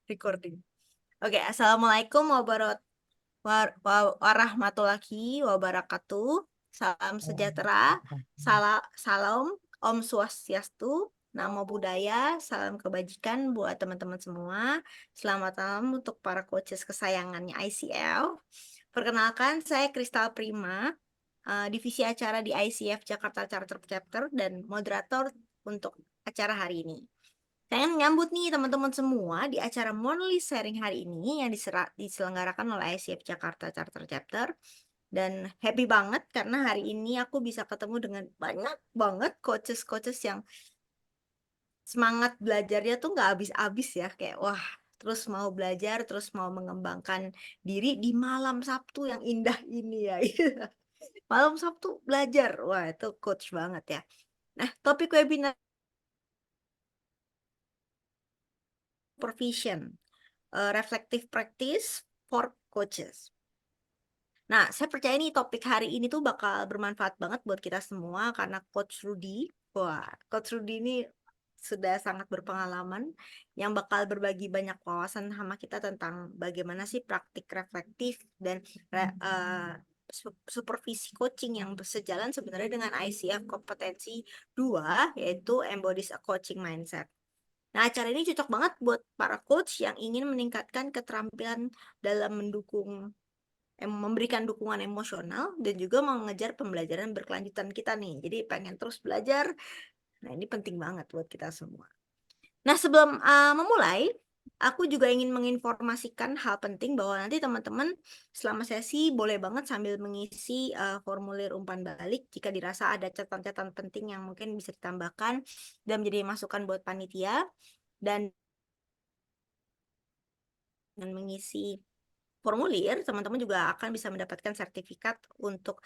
Recording. Oke, Assalamualaikum warahmatullahi wabarakatuh. Salam sejahtera, salam, Om Swastiastu, Namo Buddhaya, salam kebajikan buat teman-teman semua. Selamat malam untuk para coaches kesayangannya ICL. Perkenalkan, saya Kristal Prima, divisi acara di ICF Jakarta Charter Chapter dan moderator untuk acara hari ini. Saya menyambut nih teman-teman semua di acara Monthly Sharing hari ini yang diselenggarakan oleh ICF Jakarta Charter Chapter. Dan happy banget karena hari ini aku bisa ketemu dengan banyak banget coaches-coaches yang semangat belajarnya tuh nggak habis-habis ya. Kayak wah, terus mau belajar, terus mau mengembangkan diri di malam Sabtu yang indah ini ya. Malam Sabtu belajar, wah itu coach banget ya. Nah, topik webinar Supervision, reflective practice for coaches. Nah, saya percaya nih topik hari ini tuh bakal bermanfaat banget buat kita semua karena Coach Rudy, wah, Coach Rudy ini sudah sangat berpengalaman yang bakal berbagi banyak wawasan sama kita tentang bagaimana sih praktik reflektif dan supervisi coaching yang bersejalan sebenarnya dengan ICF kompetensi 2 yaitu embodies a coaching mindset. Nah, acara ini cocok banget buat para coach yang ingin meningkatkan keterampilan dalam memberikan dukungan emosional dan juga mengejar pembelajaran berkelanjutan kita nih. Jadi pengen terus belajar. Nah, ini penting banget buat kita semua. Nah, sebelum memulai, aku juga ingin menginformasikan hal penting bahwa nanti teman-teman selama sesi boleh banget sambil mengisi formulir umpan balik jika dirasa ada catatan-catatan penting yang mungkin bisa ditambahkan dan menjadi masukan buat panitia dan mengisi formulir, teman-teman juga akan bisa mendapatkan sertifikat untuk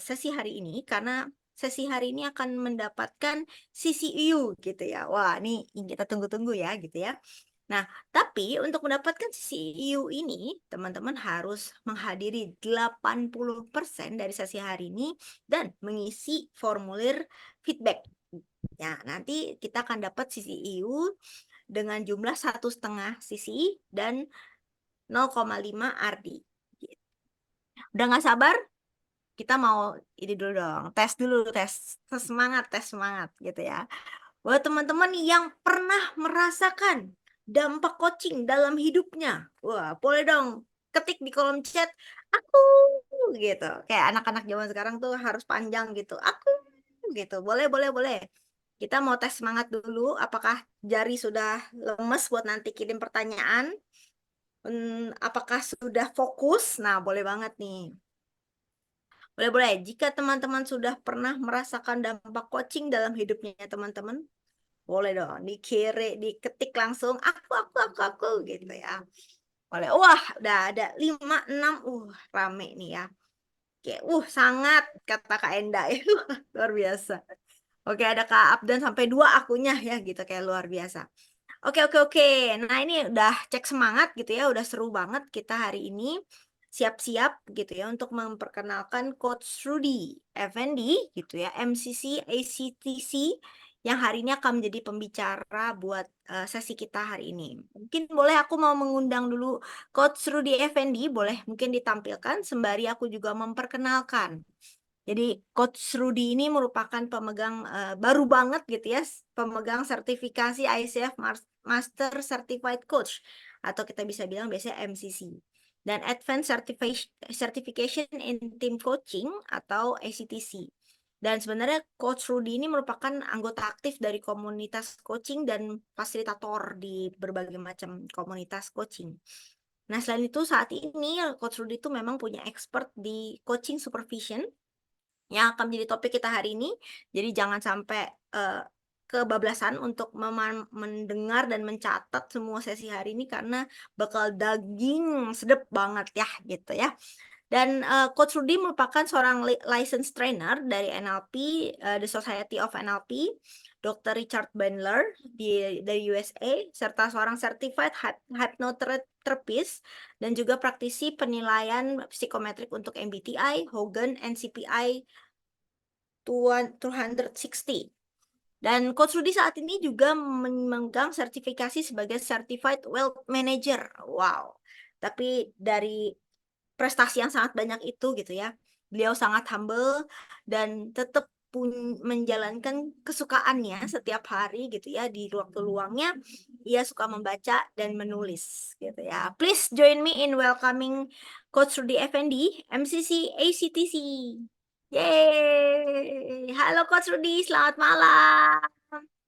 sesi hari ini karena sesi hari ini akan mendapatkan CCU gitu ya. Wah, ini yang kita tunggu-tunggu ya gitu ya. Nah, tapi untuk mendapatkan CCU ini, teman-teman harus menghadiri 80% dari sesi hari ini dan mengisi formulir feedback. Ya, nanti kita akan dapat CCU dengan jumlah 1,5 CC dan 0,5 Ardi. Udah nggak sabar? Kita mau ini dulu dong, tes dulu, tes semangat gitu ya. Buat teman-teman yang pernah merasakan dampak coaching dalam hidupnya, wah boleh dong ketik di kolom chat, aku gitu. Kayak anak-anak zaman sekarang tuh harus panjang gitu, aku gitu. Boleh. Kita mau tes semangat dulu, apakah jari sudah lemes buat nanti kirim pertanyaan? Apakah sudah fokus? Nah, boleh banget nih. Boleh. Jika teman-teman sudah pernah merasakan dampak coaching dalam hidupnya teman-teman, boleh dong diketik langsung aku gitu ya. Boleh. Wah, udah ada 5, 6. Rame nih ya. Oke, sangat kata Kak Enda ya. Luar biasa. Oke, ada Kak Abdan sampai 2 akunya ya gitu kayak luar biasa. Oke. Nah, ini udah cek semangat gitu ya, udah seru banget kita hari ini. Siap-siap gitu ya untuk memperkenalkan Coach Rudy Effendi gitu ya, MCC ACTC yang hari ini akan menjadi pembicara buat sesi kita hari ini. Mungkin boleh aku mau mengundang dulu Coach Rudy Effendi, boleh mungkin ditampilkan sembari aku juga memperkenalkan. Jadi Coach Rudy ini merupakan pemegang baru banget gitu ya, pemegang sertifikasi ICF Master Certified Coach atau kita bisa bilang biasanya MCC dan Advanced Certification in Team Coaching atau ACTC. Dan sebenarnya Coach Rudy ini merupakan anggota aktif dari komunitas coaching dan fasilitator di berbagai macam komunitas coaching. Nah, selain itu saat ini Coach Rudy itu memang punya expert di coaching supervision yang akan menjadi topik kita hari ini. Jadi jangan sampai kebablasan untuk mendengar dan mencatat semua sesi hari ini karena bakal daging sedep banget ya gitu ya. Dan Coach Rudy merupakan seorang licensed trainer dari NLP, The Society of NLP, Dr. Richard Bandler dari USA, serta seorang certified hypnotherapist dan juga praktisi penilaian psikometrik untuk MBTI, Hogan, NCPI 260. Dan Coach Rudy saat ini juga memegang sertifikasi sebagai Certified Wealth Manager. Wow. Tapi dari prestasi yang sangat banyak itu gitu ya, beliau sangat humble dan tetap menjalankan kesukaannya setiap hari gitu ya, di waktu luangnya ia suka membaca dan menulis gitu ya. Please join me in welcoming Coach Rudy Effendi, MCC ACTC. Yeay. Halo Coach Rudy, selamat malam.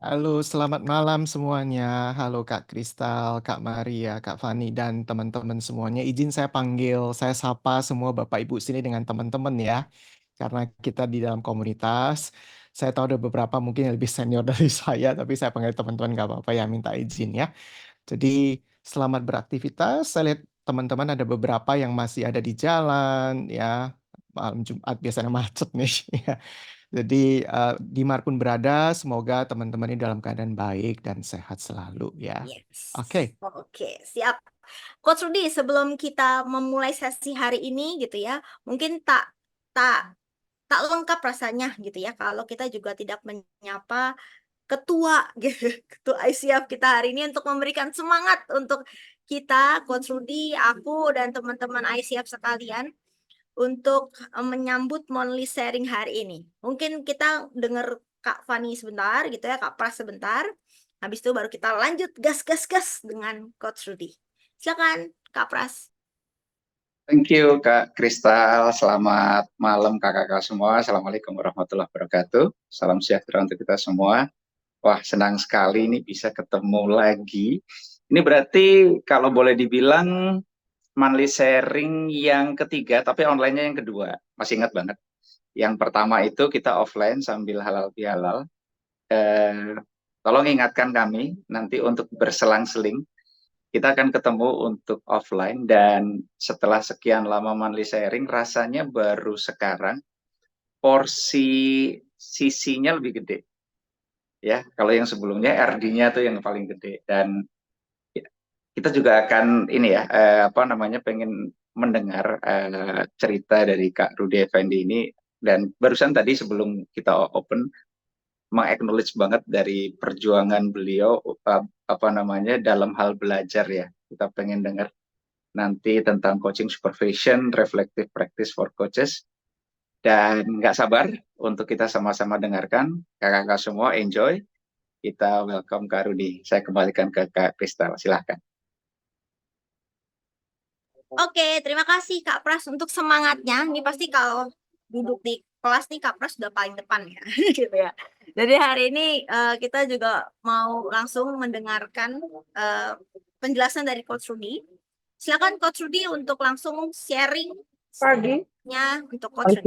Halo, selamat malam semuanya. Halo Kak Kristal, Kak Maria, Kak Fani, dan teman-teman semuanya. Izin saya sapa semua Bapak Ibu sini dengan teman-teman ya. Karena kita di dalam komunitas, saya tahu ada beberapa mungkin yang lebih senior dari saya, tapi saya panggil teman-teman nggak apa-apa ya, minta izin ya. Jadi selamat beraktivitas. Saya lihat teman-teman ada beberapa yang masih ada di jalan ya. Malam Jumat biasanya macet nih. Ya. Jadi dimanapun berada, semoga teman-teman ini dalam keadaan baik dan sehat selalu ya. Yes. Oke, Oke, siap. Coach Rudy, sebelum kita memulai sesi hari ini gitu ya, mungkin tak tak lengkap rasanya gitu ya kalau kita juga tidak menyapa ketua gitu, ketua ICF kita hari ini untuk memberikan semangat untuk kita, Coach Rudy, aku dan teman-teman ICF sekalian untuk menyambut monthly sharing hari ini. Mungkin kita dengar Kak Fani sebentar gitu ya, Kak Pras sebentar. Habis itu baru kita lanjut gas dengan Coach Rudy. Silakan Kak Pras. Thank you Kak Kristal, selamat malam kakak-kakak semua. Assalamualaikum warahmatullahi wabarakatuh. Salam sejahtera untuk kita semua. Wah, senang sekali ini bisa ketemu lagi. Ini berarti kalau boleh dibilang monthly sharing yang ketiga, tapi online-nya yang kedua. Masih ingat banget. Yang pertama itu kita offline sambil halal bihalal. Tolong ingatkan kami nanti untuk berselang-seling kita akan ketemu untuk offline, dan setelah sekian lama monthly sharing rasanya baru sekarang porsi sisinya lebih gede ya. Kalau yang sebelumnya RD-nya tuh yang paling gede, dan kita juga akan ini ya pengen mendengar cerita dari Kak Rudy Effendi ini. Dan barusan tadi sebelum kita open meng-acknowledge banget dari perjuangan beliau dalam hal belajar ya. Kita pengen dengar nanti tentang coaching supervision, reflective practice for coaches. Dan nggak sabar untuk kita sama-sama dengarkan. Kakak-kakak semua enjoy. Kita welcome Kak Rudy. Saya kembalikan ke Kak Kristal. Silahkan. Oke, terima kasih Kak Pras untuk semangatnya. Ini pasti kalau duduk di kelas nih Kak Pras sudah paling depan ya, gitu ya. Jadi hari ini kita juga mau langsung mendengarkan penjelasan dari Coach Rudy. Silakan Coach Rudy untuk langsung sharing pagi-nya untuk Coach Rudy.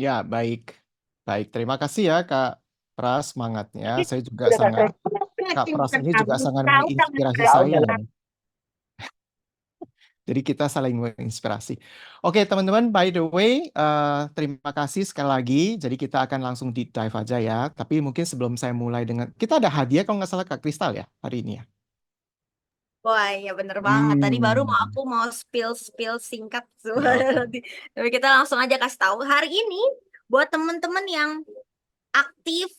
ya baik. Baik, terima kasih ya Kak Pras semangatnya. Saya juga sangat, Kak Pras ini juga sangat menginspirasi saya loh. Jadi kita saling menginspirasi. Oke teman-teman, by the way, terima kasih sekali lagi. Jadi kita akan langsung deep dive aja ya. Tapi mungkin sebelum saya mulai dengan, kita ada hadiah kalau nggak salah Kak Kristal ya hari ini ya. Wah, ya bener banget. Tadi baru aku mau spill singkat Oke. Tapi kita langsung aja kasih tahu. Hari ini buat teman-teman yang aktif,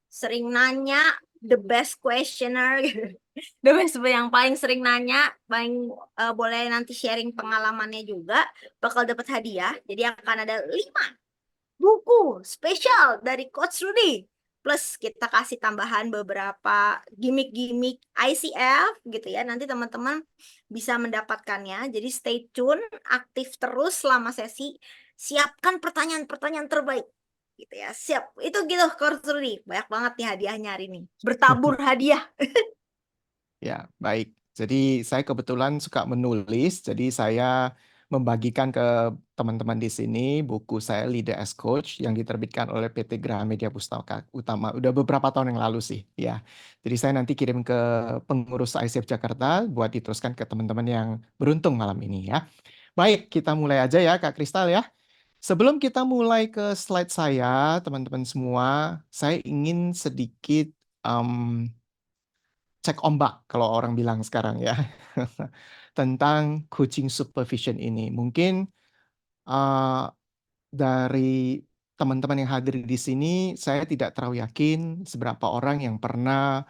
sering nanya, the best questioner, the best yang paling sering nanya, boleh nanti sharing pengalamannya juga, bakal dapat hadiah. Jadi akan ada 5 buku spesial dari Coach Rudy. Plus kita kasih tambahan beberapa gimmick-gimmick ICF gitu ya. Nanti teman-teman bisa mendapatkannya. Jadi stay tune, aktif terus selama sesi. Siapkan pertanyaan-pertanyaan terbaik gitu ya. Siap. Itu gitu Coach Rudy. Banyak banget nih hadiahnya hari ini. Bertabur hadiah. Ya, baik. Jadi saya kebetulan suka menulis, jadi saya membagikan ke teman-teman di sini buku saya Leader as Coach yang diterbitkan oleh PT Gramedia Pustaka Utama. Udah beberapa tahun yang lalu sih, ya. Jadi saya nanti kirim ke pengurus ICF Jakarta buat diteruskan ke teman-teman yang beruntung malam ini ya. Baik, kita mulai aja ya Kak Kristal ya. Sebelum kita mulai ke slide saya, teman-teman semua, saya ingin sedikit cek ombak kalau orang bilang sekarang ya tentang coaching supervision ini. Mungkin dari teman-teman yang hadir di sini, saya tidak terlalu yakin seberapa orang yang pernah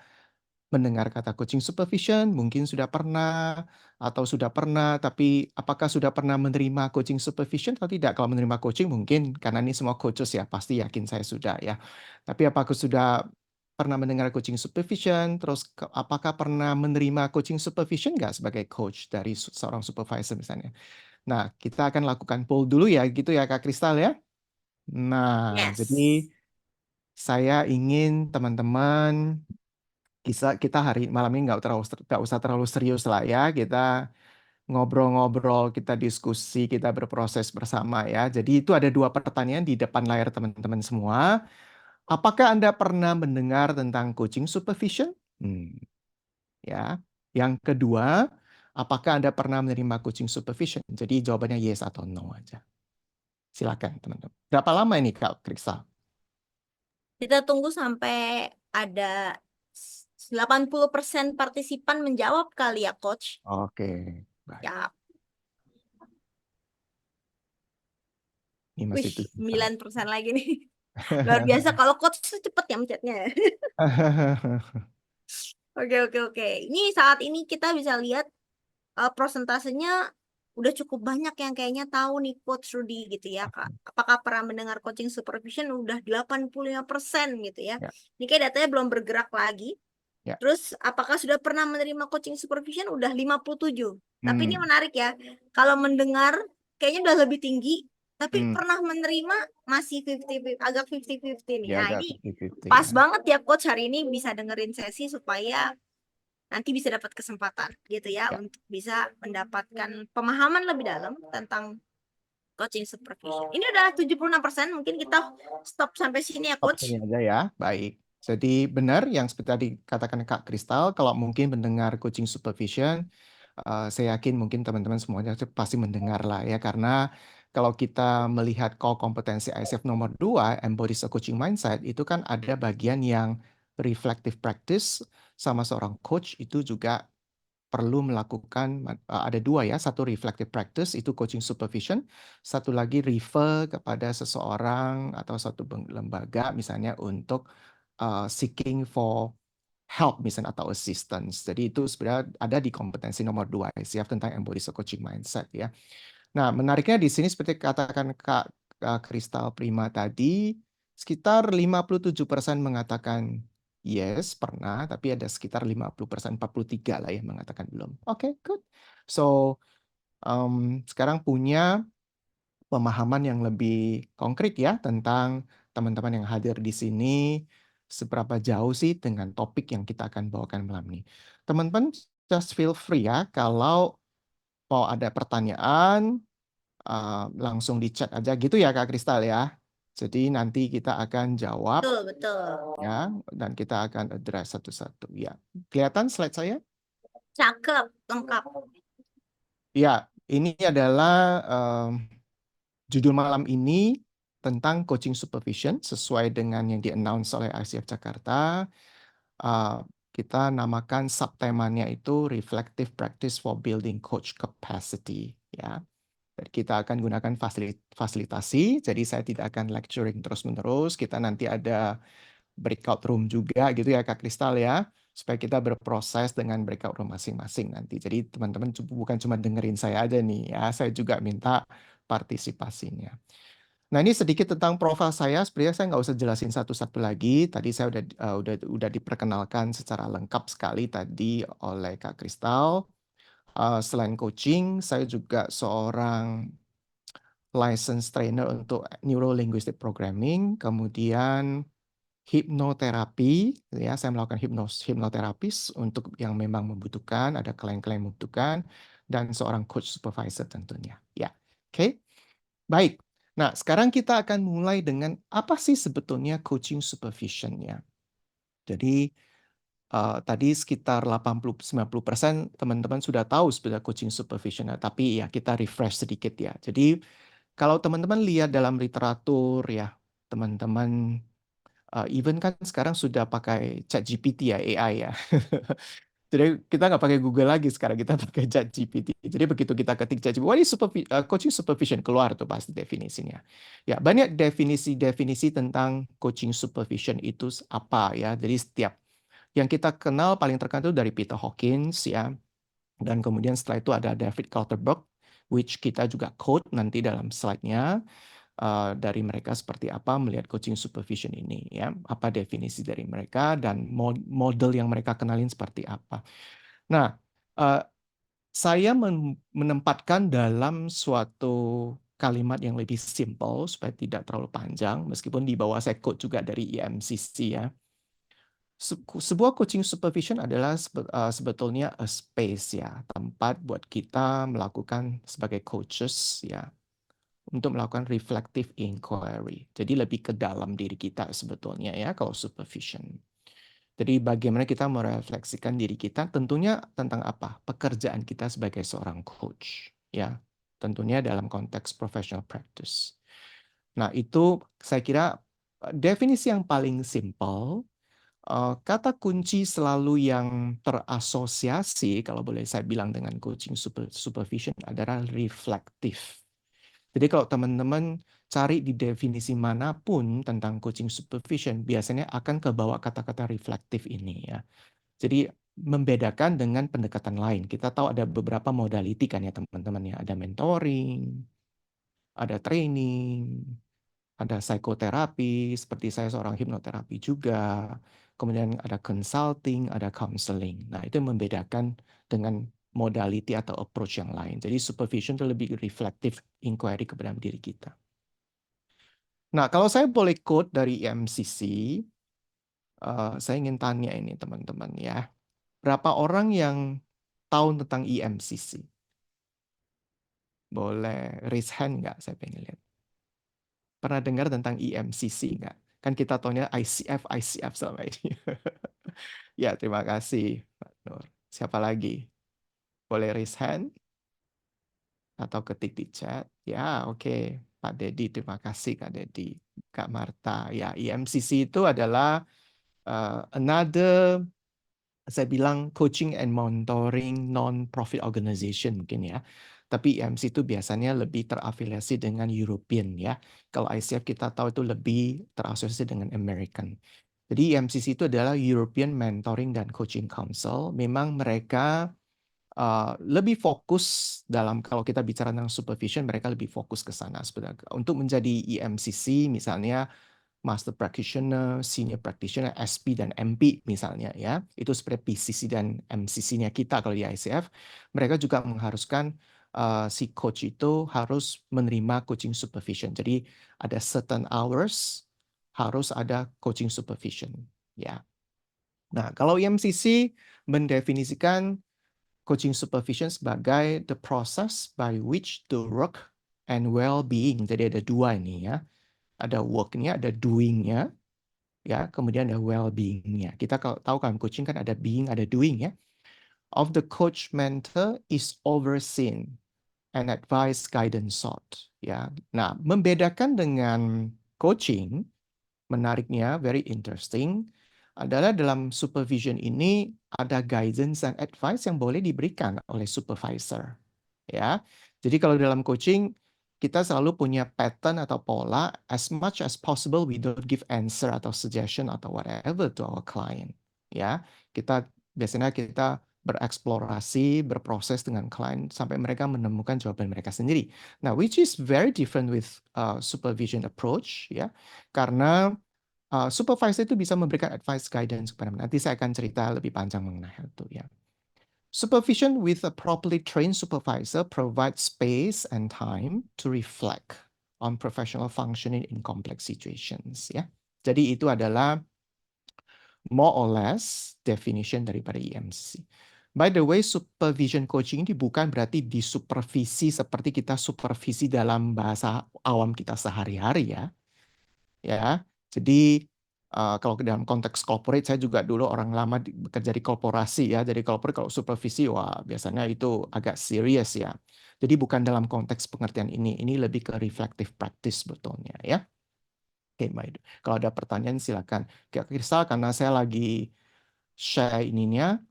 mendengar kata coaching supervision, mungkin sudah pernah atau sudah pernah, tapi apakah sudah pernah menerima coaching supervision atau tidak? Kalau menerima coaching mungkin karena ini semua coaches ya, pasti yakin saya sudah ya. Tapi apakah sudah pernah mendengar coaching supervision, terus apakah pernah menerima coaching supervision nggak sebagai coach dari seorang supervisor misalnya? Nah, kita akan lakukan poll dulu ya, gitu ya Kak Kristal ya. Nah, jadi Yes. saya ingin teman-teman kita hari malam ini nggak usah terlalu serius lah ya. Kita ngobrol-ngobrol, kita diskusi, kita berproses bersama ya. Jadi itu ada 2 pertanyaan di depan layar teman-teman semua. Apakah Anda pernah mendengar tentang coaching supervision? Ya. Yang kedua, apakah Anda pernah menerima coaching supervision? Jadi jawabannya yes atau no aja. Silakan teman-teman. Berapa lama ini Kak Kristal? Kita tunggu sampai ada 80% partisipan menjawab kali ya, Coach. Oke, baik. Ya, Ini wih, masih 7 9% lagi nih. Luar biasa kalau Coach tuh cepet ya mencetnya. Oke, oke, oke. Ini saat ini kita bisa lihat prosentasenya udah cukup banyak yang kayaknya tahu nih Coach Rudy gitu ya, Kak. Apakah pernah mendengar coaching supervision udah 85% gitu ya. Ya, Ini kayak datanya belum bergerak lagi. ya. Terus apakah sudah pernah menerima coaching supervision udah 57. Tapi ini Hmm, menarik ya. Kalau mendengar kayaknya udah lebih tinggi, tapi hmm. pernah menerima masih 50, agak 50-50 nih. Ya Nah, agak ini 50-50 pas ya. banget ya Coach hari ini bisa dengerin sesi supaya nanti bisa dapat kesempatan gitu ya Ya, untuk bisa mendapatkan pemahaman lebih dalam tentang coaching supervision. Ini udah 76%, mungkin kita stop sampai sini ya stop sini Coach. aja ya. Baik. Jadi benar yang seperti tadi katakan Kak Kristal, kalau mungkin mendengar coaching supervision, saya yakin mungkin teman-teman semuanya pasti mendengar lah ya, karena kalau kita melihat core kompetensi ICF nomor 2, Embodies a Coaching Mindset, itu kan ada bagian yang reflective practice sama seorang coach itu juga perlu melakukan ada 2 ya, satu reflective practice itu coaching supervision, satu lagi refer kepada seseorang atau satu lembaga misalnya untuk seeking for help misalnya atau assistance. Jadi itu sebenarnya ada di kompetensi nomor 2 ICF tentang embodies a coaching mindset ya. Nah, menariknya di sini seperti katakan Kak Kristal Prima tadi, sekitar 57% mengatakan yes, pernah, tapi ada sekitar 50%, 43 lah ya mengatakan belum. Oke, good. So, sekarang punya pemahaman yang lebih konkret ya tentang teman-teman yang hadir di sini, seberapa jauh sih dengan topik yang kita akan bawakan malam ini. Teman-teman, just feel free ya kalau mau ada pertanyaan, langsung di chat aja gitu ya Kak Kristal ya. Jadi nanti kita akan jawab Betul, betul. ya dan kita akan address satu-satu ya. Kelihatan slide saya? Cakep, lengkap. Ya, ini adalah judul malam ini tentang coaching supervision sesuai dengan yang di-announce oleh ICF Jakarta. Kita namakan subtemanya itu Reflective Practice for Building Coach Capacity ya. Dan kita akan gunakan fasilitasi, jadi saya tidak akan lecturing terus-menerus. Kita nanti ada breakout room juga gitu ya Kak Kristal ya, supaya kita berproses dengan breakout room masing-masing nanti. Jadi teman-teman bukan cuma dengerin saya aja nih ya, saya juga minta partisipasinya. Nah ini sedikit tentang profil saya. Sebenarnya saya nggak usah jelasin satu-satu lagi. Tadi saya udah diperkenalkan secara lengkap sekali tadi oleh Kak Kristal. Selain coaching, saya juga seorang license trainer untuk Neuro Linguistic Programming, kemudian hipnoterapi, ya saya melakukan hipnoterapis untuk yang memang membutuhkan, ada klien-klien yang membutuhkan, dan seorang coach supervisor tentunya. Ya, oke, baik. Nah, sekarang kita akan mulai dengan apa sih sebetulnya coaching supervision ya. Jadi tadi sekitar 80-90% teman-teman sudah tahu sebenarnya coaching supervision, tapi ya kita refresh sedikit ya. Jadi kalau teman-teman lihat dalam literatur ya, teman-teman even kan sekarang sudah pakai ChatGPT ya, AI ya. Jadi kita nggak pakai Google lagi sekarang, kita pakai ChatGPT. Jadi begitu kita ketik ChatGPT, what is coaching supervision, keluar tuh pasti definisinya. Ya, banyak definisi-definisi tentang coaching supervision itu apa ya. Jadi setiap yang kita kenal paling terkenal itu dari Peter Hawkins ya. Dan kemudian setelah itu ada David Clutterbuck, which kita juga quote nanti dalam slide-nya. Dari mereka seperti apa melihat coaching supervision ini ya, apa definisi dari mereka dan model yang mereka kenalin seperti apa. Nah, saya menempatkan dalam suatu kalimat yang lebih simple supaya tidak terlalu panjang, meskipun di bawah saya quote juga dari EMCC ya. Sebuah coaching supervision adalah sebetulnya a space ya, tempat buat kita melakukan sebagai coaches ya, untuk melakukan reflective inquiry. Jadi lebih ke dalam diri kita sebetulnya ya kalau supervision. Jadi bagaimana kita merefleksikan diri kita tentunya tentang apa? Pekerjaan kita sebagai seorang coach ya. Tentunya dalam konteks professional practice. Nah, itu saya kira definisi yang paling simple. Kata kunci selalu yang terasosiasi kalau boleh saya bilang dengan coaching supervision adalah reflective. Jadi kalau teman-teman cari di definisi manapun tentang coaching supervision, biasanya akan kebawa kata-kata reflektif ini ya. Jadi membedakan dengan pendekatan lain. Kita tahu ada beberapa modality kan ya teman-teman ya. Ada mentoring, ada training, ada psikoterapi, seperti saya seorang hipnoterapi juga. Kemudian ada consulting, ada counseling. Nah, itu yang membedakan dengan modality atau approach yang lain. Jadi supervision itu lebih reflective inquiry kepada diri kita. Nah, kalau saya boleh quote dari EMCC, saya ingin tanya ini teman-teman ya. Berapa orang yang tahu tentang EMCC? Boleh raise hand nggak? Saya pengen lihat. Pernah dengar tentang EMCC nggak? Kan kita tahunya ICF selama ini. Ya, terima kasih, Pak Nur. Siapa lagi? Boleh raise hand atau ketik di chat. Ya, oke. Pak Dedi, terima kasih Kak Dedi. Kak Marta. Ya, EMCC itu adalah another, saya bilang coaching and mentoring non-profit organization mungkin ya. Tapi EMC itu biasanya lebih terafiliasi dengan European ya. Kalau ICF kita tahu itu lebih terasosiasi dengan American. Jadi EMCC itu adalah European Mentoring dan Coaching Council. Memang mereka lebih fokus dalam, kalau kita bicara tentang supervision, mereka lebih fokus ke sana. Untuk menjadi EMCC misalnya Master Practitioner, Senior Practitioner, SP dan MP misalnya ya. Itu seperti PCC dan MCC-nya kita kalau di ICF. Mereka juga mengharuskan si coach itu harus menerima coaching supervision. Jadi ada certain hours harus ada coaching supervision ya. Nah, kalau EMCC mendefinisikan coaching supervision sebagai the process by which the work and well-being. Jadi ada dua ini ya. Ada work-nya, ada doing-nya, ya, kemudian ada well-being-nya. Kita kalau tahu kan coaching kan ada being, ada doing ya. Of the coach mentor is overseen and advice guidance sought. Ya, nah membedakan dengan coaching, menariknya very interesting adalah dalam supervision ini ada guidance and advice yang boleh diberikan oleh supervisor. Ya, jadi kalau dalam coaching kita selalu punya pattern atau pola, as much as possible we don't give answer atau suggestion atau whatever to our client. Ya, biasanya kita bereksplorasi, berproses dengan klien sampai mereka menemukan jawaban mereka sendiri. Nah, which is very different with supervision approach, ya, karena supervisor itu bisa memberikan advice guidance kepada mereka. Nanti saya akan cerita lebih panjang mengenai hal itu, ya. Supervision with a properly trained supervisor provides space and time to reflect on professional functioning in complex situations. Ya, jadi itu adalah more or less definition daripada EMC. By the way, supervision coaching ini bukan berarti disupervisi seperti kita supervisi dalam bahasa awam kita sehari-hari ya. Ya, jadi kalau dalam konteks corporate, saya juga dulu orang lama bekerja di korporasi ya. Jadi corporate kalau supervisi, wah biasanya itu agak serius ya. Jadi bukan dalam konteks pengertian ini. Ini lebih ke reflective practice sebetulnya ya. Oke, baik. Kalau ada pertanyaan silakan. Kristal, karena saya lagi share ininya,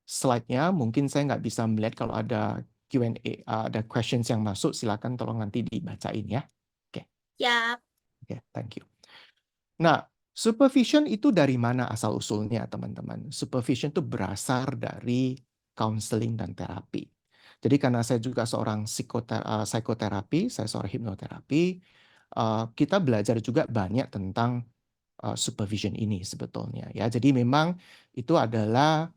slide-nya. Mungkin saya nggak bisa melihat kalau ada Q&A, ada questions yang masuk, silakan tolong nanti dibacain ya. Oke, Ya, oke, thank you. Nah, supervision itu dari mana asal usulnya, teman-teman? Supervision itu berasal dari counseling dan terapi. Jadi karena saya juga seorang psikoterapi, saya seorang hipnoterapi, kita belajar juga banyak tentang supervision ini sebetulnya ya. Jadi memang itu adalah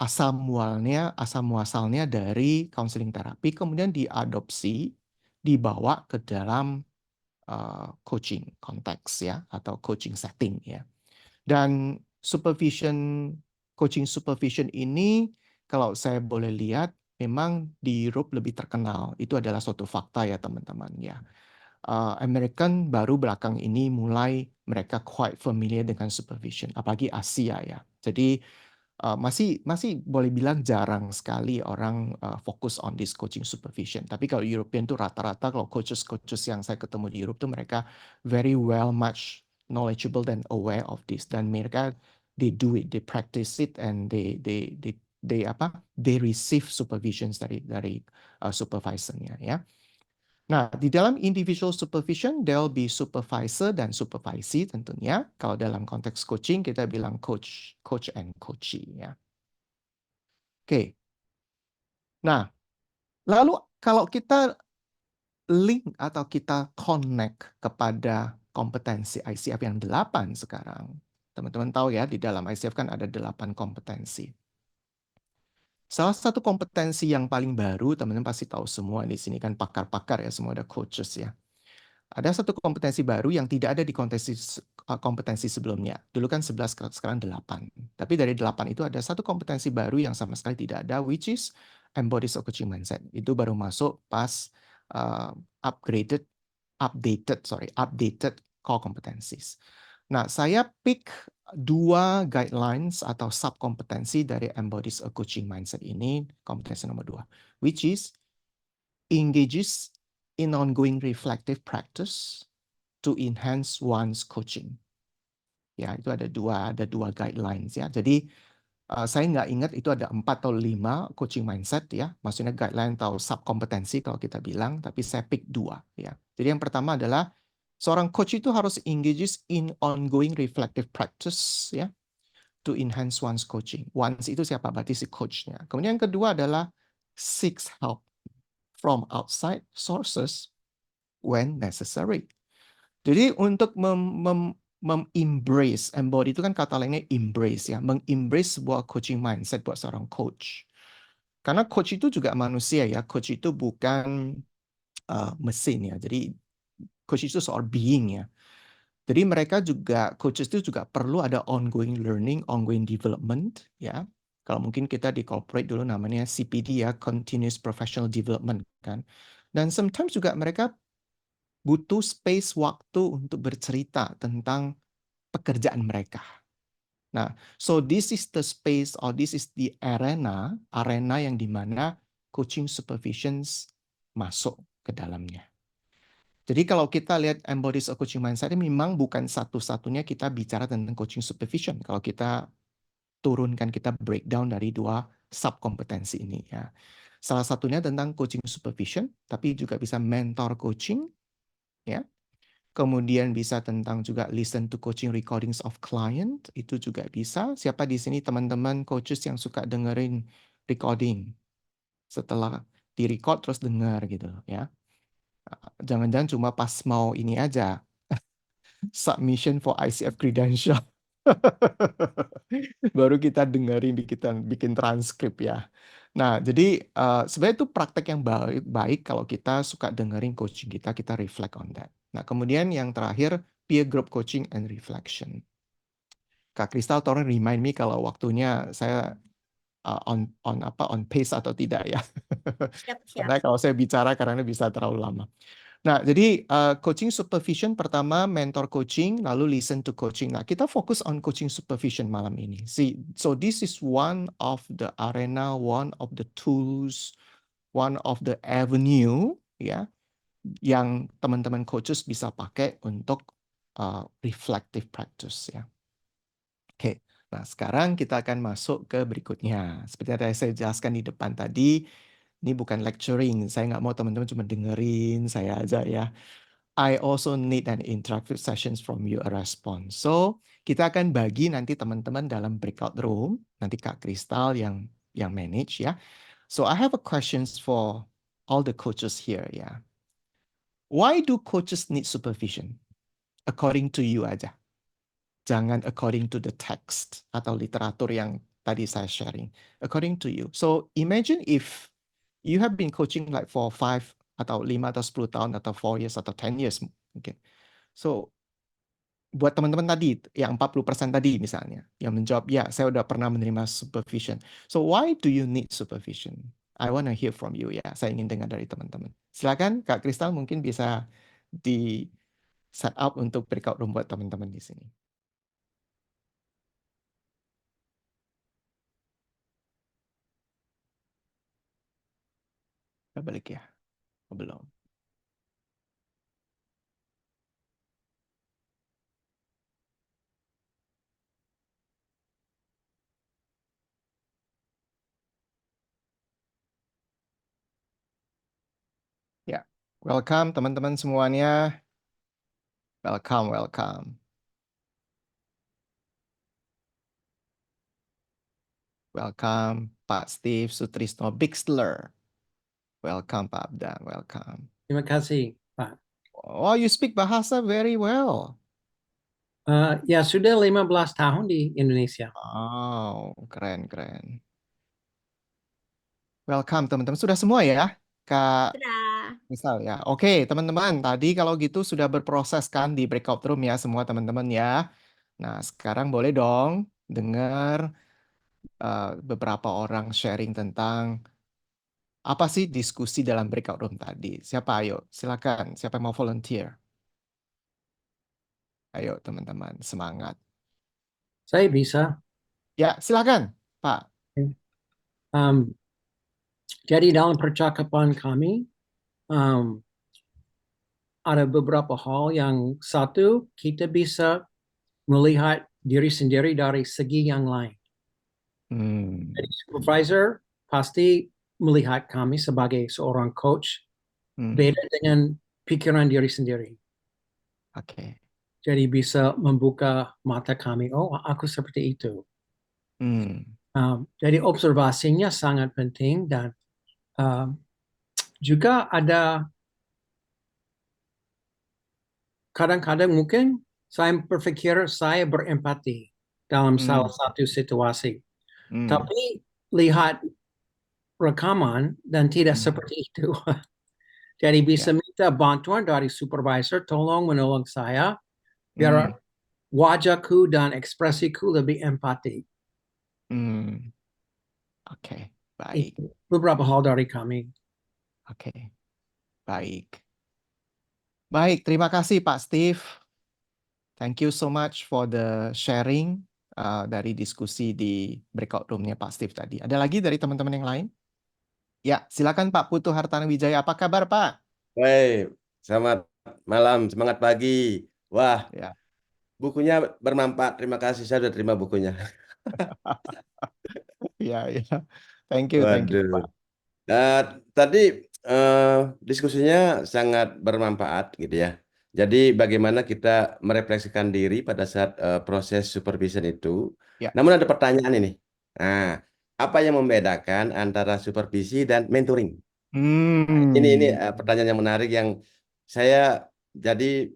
asal muasalnya dari counseling terapi, kemudian diadopsi, dibawa ke dalam coaching konteks ya, atau coaching setting ya. Dan coaching supervision ini kalau saya boleh lihat memang di Europe lebih terkenal. Itu adalah suatu fakta ya teman-teman ya. American baru belakang ini mulai mereka quite familiar dengan supervision, apalagi Asia ya. Jadi masih boleh bilang jarang sekali orang fokus on this coaching supervision. Tapi kalau European tuh rata-rata kalau coaches yang saya ketemu di Europe tuh mereka very much knowledgeable dan aware of this, dan mereka they do it, they practice it, and they receive supervisions dari supervisornya ya. Nah, di dalam individual supervision, there'll be supervisor dan supervisee tentunya. Kalau dalam konteks coaching, kita bilang coach and coachee ya. Oke. Nah, lalu kalau kita link atau kita connect kepada kompetensi ICF yang 8 sekarang. Teman-teman tahu ya, di dalam ICF kan ada 8 kompetensi. Salah satu kompetensi yang paling baru, teman-teman pasti tahu semua di sini kan pakar-pakar ya, semua ada coaches ya. Ada satu kompetensi baru yang tidak ada di kompetensi sebelumnya. Dulu kan 11, sekarang 8. Tapi dari 8 itu ada satu kompetensi baru yang sama sekali tidak ada, which is embodied coaching mindset. Itu baru masuk pas updated core competencies. Nah, saya pick 2 guidelines atau subkompetensi dari embodied coaching mindset ini, kompetensi nomor 2, which is engages in ongoing reflective practice to enhance one's coaching. Ya, itu ada dua guidelines ya. Jadi saya nggak ingat itu ada 4 atau 5 coaching mindset ya. Maksudnya guideline atau subkompetensi kalau kita bilang, tapi saya pick 2 ya. Jadi yang pertama adalah seorang coach itu harus engages in ongoing reflective practice ya to enhance one's coaching. One's itu siapa? Berarti si coachnya. Kemudian yang kedua adalah seeks help from outside sources when necessary. Jadi untuk embrace, embody itu kan kata lainnya embrace ya, mengembrace sebuah coaching mindset buat seorang coach. Karena coach itu juga manusia ya, coach itu bukan mesin ya. Jadi coach itu seorang being ya. Jadi mereka juga, coaches itu juga perlu ada ongoing learning, ongoing development ya. Kalau mungkin kita di corporate dulu namanya CPD ya, continuous professional development kan. Dan sometimes juga mereka butuh space waktu untuk bercerita tentang pekerjaan mereka. Nah, so this is the space or this is the arena yang dimana coaching supervisions masuk ke dalamnya. Jadi kalau kita lihat embodied coaching mindset ini memang bukan satu-satunya kita bicara tentang coaching supervision. Kalau kita turunkan, kita breakdown dari 2 subkompetensi ini ya. Salah satunya tentang coaching supervision, tapi juga bisa mentor coaching ya. Kemudian bisa tentang juga listen to coaching recordings of client, itu juga bisa. Siapa di sini teman-teman coaches yang suka dengerin recording setelah di-record terus dengar gitu ya. Jangan-jangan cuma pas mau ini aja, submission for ICF credential. Baru kita dengerin, bikin transkrip ya. Nah, jadi sebenarnya itu praktek yang baik kalau kita suka dengerin coaching kita reflect on that. Nah, kemudian yang terakhir, peer group coaching and reflection. Kak Kristal, tolong remind me kalau waktunya saya on pace atau tidak ya. siap. Karena kalau saya bicara karena bisa terlalu lama. Nah, jadi coaching supervision pertama mentor coaching, lalu listen to coaching. Nah, kita fokus on coaching supervision malam ini. So this is one of the arena, one of the tools, one of the avenue ya yang teman-teman coaches bisa pakai untuk reflective practice ya. Oke. Nah, sekarang kita akan masuk ke berikutnya. Seperti yang tadi saya jelaskan di depan tadi, ini bukan lecturing. Saya nggak mau teman-teman cuma dengerin saya aja ya. I also need an interactive sessions from you, a response. So, kita akan bagi nanti teman-teman dalam breakout room. Nanti Kak Kristal yang manage ya. So, I have a questions for all the coaches here ya. Why do coaches need supervision? According to you aja. Jangan according to the text atau literatur yang tadi saya sharing. According to you. So, imagine if you have been coaching like for 5 atau 5 atau 10 tahun atau 4 years atau 10 years mungkin. So, buat teman-teman tadi yang 40% tadi misalnya yang menjawab ya saya udah pernah menerima supervision. So why do you need supervision? I want to hear from you ya. Saya ingin dengar dari teman-teman. Silakan Kak Kristal mungkin bisa di set up untuk breakout room buat teman-teman di sini. Kita balik ya. Oh, belum. Ya. Welcome teman-teman semuanya. Welcome, welcome. Welcome Pak Steve Sutrisno Bixler. Welcome Pak Abdan, welcome. Terima kasih, Pak. Oh, you speak bahasa very well. Ya, sudah 15 tahun di Indonesia. Oh, keren, keren. Welcome teman-teman. Sudah semua ya, Kak Sudah. Misal ya. Oke, teman-teman. Tadi kalau gitu sudah berproses kan di breakout room ya semua teman-teman ya. Nah, sekarang boleh dong dengar beberapa orang sharing tentang apa sih diskusi dalam breakout room tadi. Siapa? Ayo, silakan. Siapa yang mau volunteer? Ayo teman-teman, semangat. Saya bisa. Ya, silakan, Pak. Um, jadi dalam percakapan kami, ada beberapa hal. Yang satu, kita bisa melihat diri sendiri dari segi yang lain. Jadi supervisor pasti melihat kami sebagai seorang coach beda dengan pikiran diri sendiri. Oke. Jadi bisa membuka mata kami, oh aku seperti itu. Jadi observasinya sangat penting dan juga ada kadang-kadang mungkin saya berpikir saya berempati dalam salah satu situasi. Tapi lihat rekaman dan tidak seperti itu. Jadi bisa minta bantuan dari supervisor, tolong menolong saya biar wajahku dan ekspresiku lebih empati. Oke, baik. Itu beberapa hal dari kami. Oke, baik. Baik, terima kasih Pak Steve. Thank you so much for the sharing dari diskusi di breakout room-nya Pak Steve tadi. Ada lagi dari teman-teman yang lain? Ya, silakan Pak Putu Hartana Wijaya. Apa kabar Pak? Baik, selamat malam, semangat pagi. Wah, Ya. bukunya bermanfaat. Terima kasih, saya sudah terima bukunya. Ya, ya. Thank you Pak. Waduh. Tadi diskusinya sangat bermanfaat gitu ya. Jadi bagaimana kita merefleksikan diri pada saat proses supervision itu. Ya. Namun ada pertanyaan ini. Nah, apa yang membedakan antara supervisi dan mentoring? Ini pertanyaan yang menarik yang saya jadi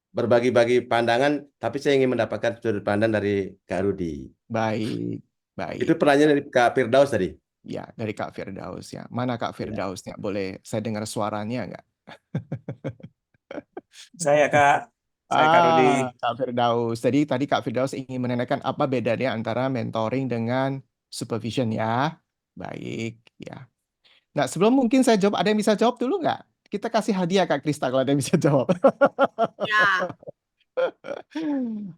berbagi-bagi pandangan, tapi saya ingin mendapatkan sudut pandang dari Kak Rudi. Baik, baik. Itu pertanyaan dari Kak Firdaus tadi. Ya, dari Kak Firdaus ya. Mana Kak Firdausnya? Boleh saya dengar suaranya nggak? Saya Kak Rudi. Kak Firdaus. Jadi tadi Kak Firdaus ingin menanyakan apa bedanya antara mentoring dengan supervision ya. Baik, ya. Nah, sebelum mungkin saya jawab, ada yang bisa jawab dulu nggak? Kita kasih hadiah Kak Krista kalau ada yang bisa jawab. Ya.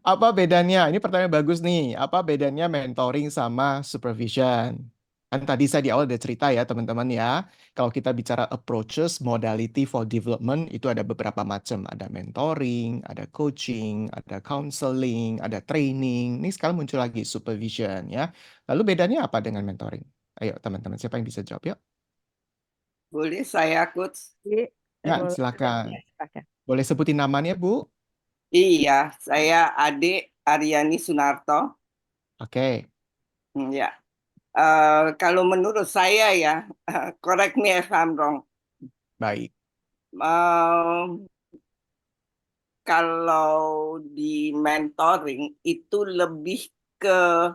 Apa bedanya? Ini pertanyaan bagus nih. Apa bedanya mentoring sama supervision? Kan tadi saya di awal udah cerita ya teman-teman ya, kalau kita bicara approaches, modality for development itu ada beberapa macam. Ada mentoring, ada coaching, ada counseling, ada training. Ini sekarang muncul lagi supervision ya. Lalu bedanya apa dengan mentoring? Ayo teman-teman, siapa yang bisa jawab yuk? Boleh saya coach? Ya, Boleh. silakan. Silakan. Boleh sebutin namanya, Bu? Iya, saya Ade Aryani Sunarto. Oke, Ya, kalau menurut saya ya, correct me if I'm wrong. baik. Eh, kalau di mentoring itu lebih ke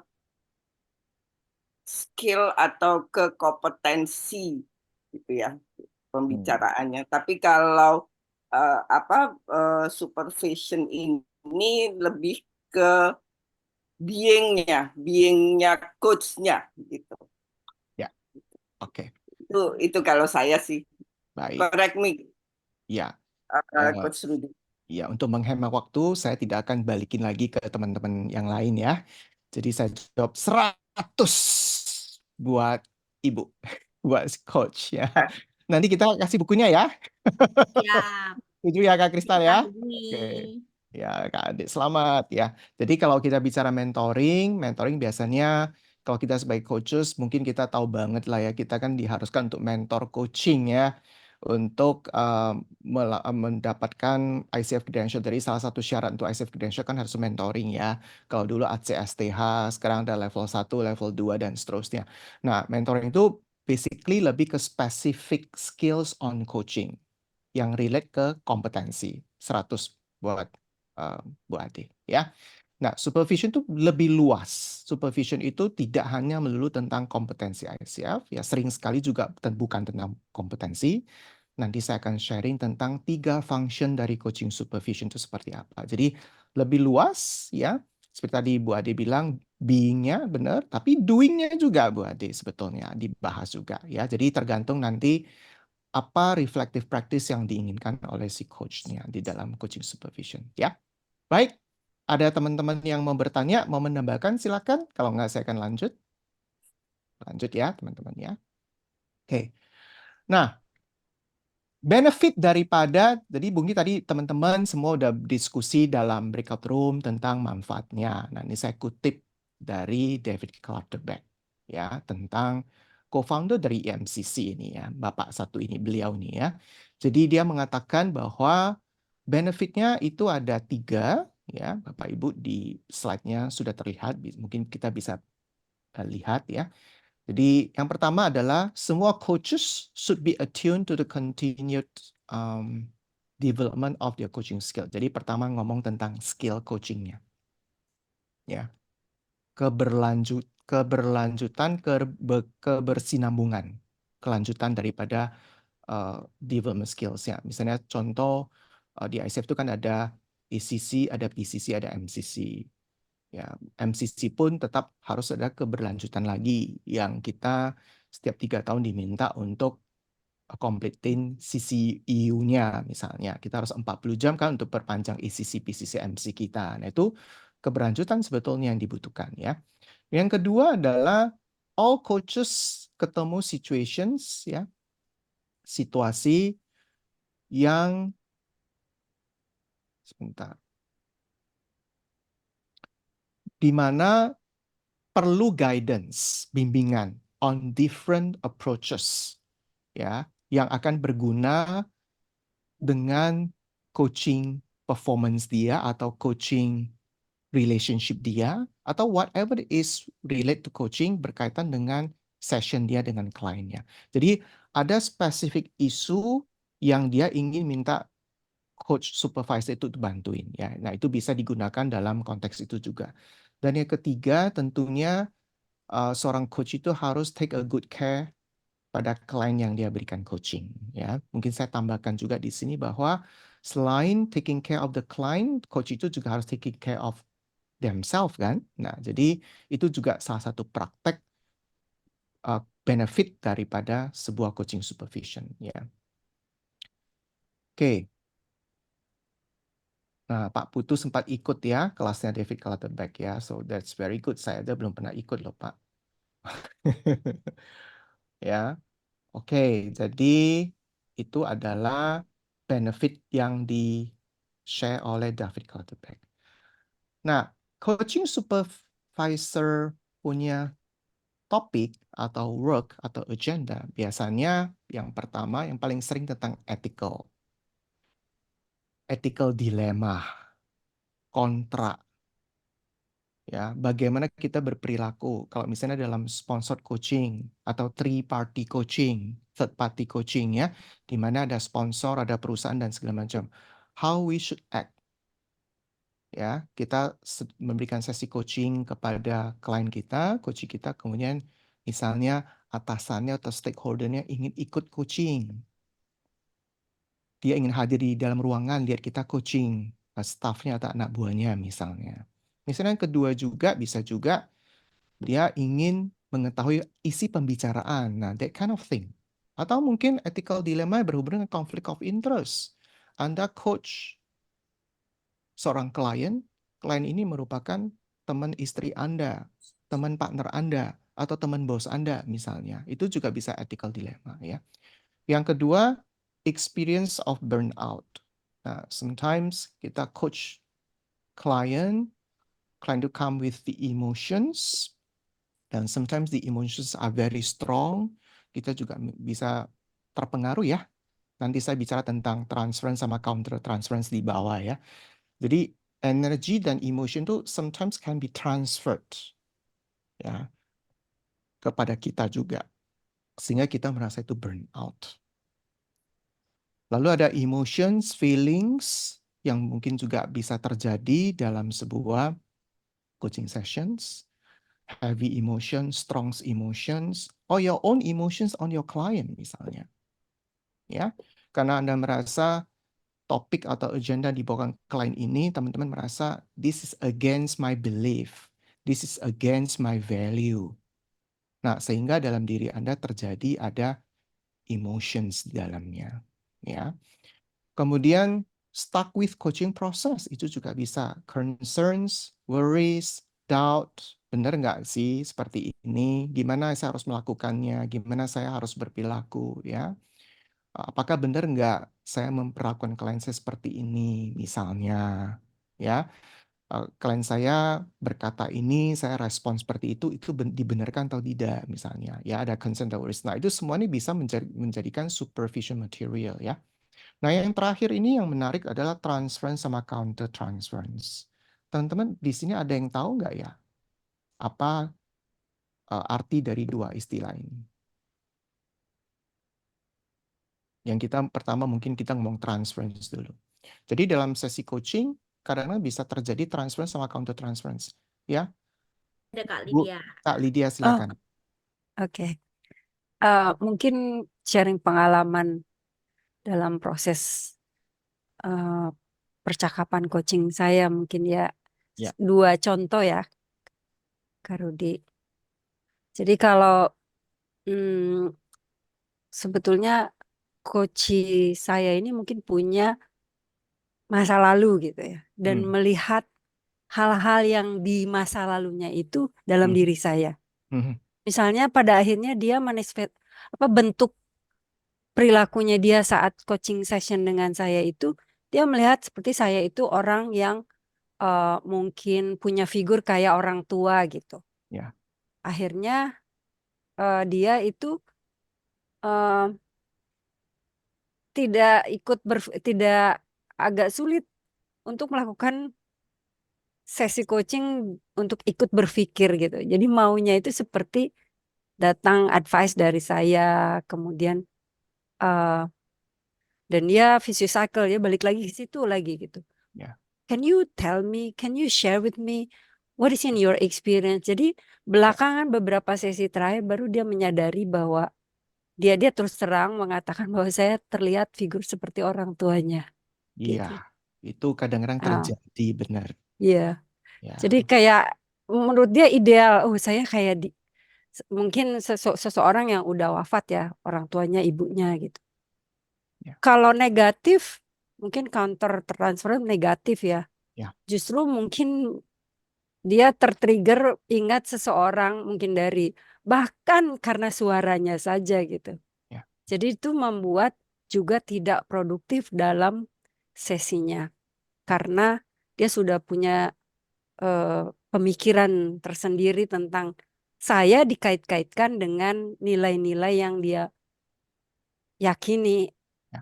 skill atau ke kompetensi gitu ya pembicaraannya. Tapi kalau supervision ini lebih ke beingnya coachnya gitu. Ya, oke, Itu kalau saya sih. baik. Correct me, Ya. Eh, Coach Rudy. Ya, untuk menghemat waktu, saya tidak akan balikin lagi ke teman-teman yang lain ya. Jadi saya jawab 100 buat Ibu, buat si coach ya. Nanti kita kasih bukunya ya. Siap. Setuju ya Kak Kristal Kita ya? hubungi. Oke. Ya Kak Adik, selamat ya. Jadi kalau kita bicara mentoring biasanya kalau kita sebagai coaches mungkin kita tahu banget lah ya, kita kan diharuskan untuk mentor coaching ya. Untuk mendapatkan ICF credential. Dari salah satu syarat untuk ICF credential kan harus mentoring ya. Kalau dulu ACSTH, sekarang ada level 1, level 2 dan seterusnya. Nah, mentoring itu basically lebih ke specific skills on coaching yang relate ke kompetensi. 100 buat Bu Ade ya. Nah, supervision itu lebih luas. Supervision itu tidak hanya melulu tentang kompetensi ICF, ya sering sekali juga bukan tentang kompetensi. Nanti saya akan sharing tentang 3 function dari coaching supervision itu seperti apa. Jadi lebih luas ya. Seperti tadi Bu Ade bilang, being-nya benar, tapi doing-nya juga Bu Ade sebetulnya dibahas juga ya. Jadi tergantung nanti apa reflective practice yang diinginkan oleh si coach-nya di dalam coaching supervision ya. Baik, ada teman-teman yang mau bertanya, mau menambahkan, silakan. Kalau nggak, saya akan lanjut. Lanjut ya, teman-teman ya. Oke. Nah, benefit daripada, jadi Bungki tadi teman-teman semua udah diskusi dalam breakout room tentang manfaatnya. Nah, ini saya kutip dari David Clutterbuck ya, tentang co-founder dari EMCC ini ya, Bapak satu ini, beliau nih ya. Jadi dia mengatakan bahwa benefitnya itu ada 3, ya, Bapak Ibu di slide-nya sudah terlihat, mungkin kita bisa lihat ya. Jadi yang pertama adalah semua coaches should be attuned to the continued development of their coaching skill. Jadi pertama ngomong tentang skill coachingnya, ya, keberlanjutan, kebersinambungan, kelanjutan daripada development skills ya. Misalnya contoh di ICF itu kan ada ECC, ada PCC, ada MCC. Ya, MCC pun tetap harus ada keberlanjutan lagi yang kita setiap 3 tahun diminta untuk completing CCEU-nya misalnya. Kita harus 40 jam kan untuk perpanjang ECC, PCC, MC kita. Nah, itu keberlanjutan sebetulnya yang dibutuhkan ya. Yang kedua adalah all coaches ketemu situations ya, situasi yang sebentar, di mana perlu guidance, bimbingan on different approaches ya, yang akan berguna dengan coaching performance dia atau coaching relationship dia atau whatever is relate to coaching berkaitan dengan session dia dengan kliennya. Jadi ada spesifik isu yang dia ingin minta coach supervisor itu bantuin ya. Nah, itu bisa digunakan dalam konteks itu juga. Dan yang ketiga tentunya seorang coach itu harus take a good care pada klien yang dia berikan coaching ya. Mungkin saya tambahkan juga di sini bahwa selain taking care of the client, coach itu juga harus taking care of themselves kan. Nah, jadi itu juga salah satu praktek benefit daripada sebuah coaching supervision ya. Oke. Nah, Pak Putu sempat ikut ya kelasnya David Clutterbuck ya. So that's very good. Saya aja belum pernah ikut loh, Pak. Ya, oke. Jadi itu adalah benefit yang di-share oleh David Clutterbuck. Nah, coaching supervisor punya topik atau work atau agenda biasanya yang pertama yang paling sering tentang ethical dilemma, kontra, ya, bagaimana kita berperilaku kalau misalnya dalam sponsored coaching atau three party coaching, third party coaching ya, di mana ada sponsor, ada perusahaan dan segala macam. How we should act. Ya, kita memberikan sesi coaching kepada klien kita, coaching kita, kemudian misalnya atasannya atau stakeholder-nya ingin ikut coaching. Dia ingin hadir di dalam ruangan, lihat kita coaching, staff-nya atau anak buahnya misalnya. Misalnya yang kedua juga, bisa juga dia ingin mengetahui isi pembicaraan. Nah, that kind of thing. Atau mungkin ethical dilemma berhubungan dengan conflict of interest. Anda coach seorang klien ini merupakan teman istri Anda, teman partner Anda, atau teman bos Anda misalnya. Itu juga bisa ethical dilemma ya. Yang kedua, experience of burnout. Nah, sometimes kita coach client to come with the emotions, dan sometimes the emotions are very strong. Kita juga bisa terpengaruh ya. Nanti saya bicara tentang transference sama counter transference di bawah ya. Jadi energy dan emotion itu sometimes can be transferred ya kepada kita juga, sehingga kita merasa itu burnout. Lalu ada emotions, feelings yang mungkin juga bisa terjadi dalam sebuah coaching sessions. Heavy emotions, strong emotions, or your own emotions on your client misalnya. Ya, karena Anda merasa topik atau agenda dibawakan klien ini, teman-teman merasa this is against my belief, this is against my value. Nah, sehingga dalam diri Anda terjadi ada emotions di dalamnya, ya. Kemudian stuck with coaching process itu juga bisa concerns, worries, doubt. Benar nggak sih seperti ini? Gimana saya harus melakukannya? Gimana saya harus berperilaku? Ya, apakah benar nggak saya memperlakukan klien saya seperti ini? Misalnya, ya, klien saya berkata ini, saya respon seperti itu dibenarkan atau tidak? Misalnya, ya ada concern dan worries. Nah, itu semua ini bisa menjadikan supervision material, ya. Nah, yang terakhir ini yang menarik adalah transference sama counter transference. Teman-teman, di sini ada yang tahu nggak ya? Apa arti dari dua istilah ini? Yang kita pertama mungkin kita ngomong transference dulu. Jadi dalam sesi coaching, kadang-kadang bisa terjadi transference sama counter transference. Ya, Ada Kak Bu, Lydia. Kak Lydia silakan. Oke. Mungkin sharing pengalaman dalam proses percakapan coaching saya mungkin ya. Ya. 2 contoh ya, Kak Rudi. Jadi kalau sebetulnya coach saya ini mungkin punya masa lalu gitu ya, dan melihat hal-hal yang di masa lalunya itu dalam diri saya. Misalnya pada akhirnya dia bentuk perilakunya dia saat coaching session dengan saya itu, dia melihat seperti saya itu orang yang mungkin punya figur kayak orang tua gitu. Ya. Akhirnya dia itu tidak agak sulit untuk melakukan sesi coaching untuk ikut berpikir gitu. Jadi maunya itu seperti datang advice dari saya, kemudian dan dia vicious cycle, ya balik lagi ke situ lagi gitu. Ya. Can you tell me, can you share with me what is in your experience? Jadi belakangan beberapa sesi terakhir baru dia menyadari bahwa dia terus terang mengatakan bahwa saya terlihat figur seperti orang tuanya. Iya, Gitu. itu kadang-kadang terjadi, benar. Iya. Ya. Jadi kayak menurut dia ideal, saya kayak mungkin seseorang yang udah wafat ya, orang tuanya, ibunya gitu. Ya. Kalau negatif, mungkin counter transfer negatif ya. Ya. Justru mungkin dia tertrigger ingat seseorang mungkin bahkan karena suaranya saja gitu. Ya. Jadi itu membuat juga tidak produktif dalam sesinya karena dia sudah punya pemikiran tersendiri tentang saya dikait-kaitkan dengan nilai-nilai yang dia yakini Ya.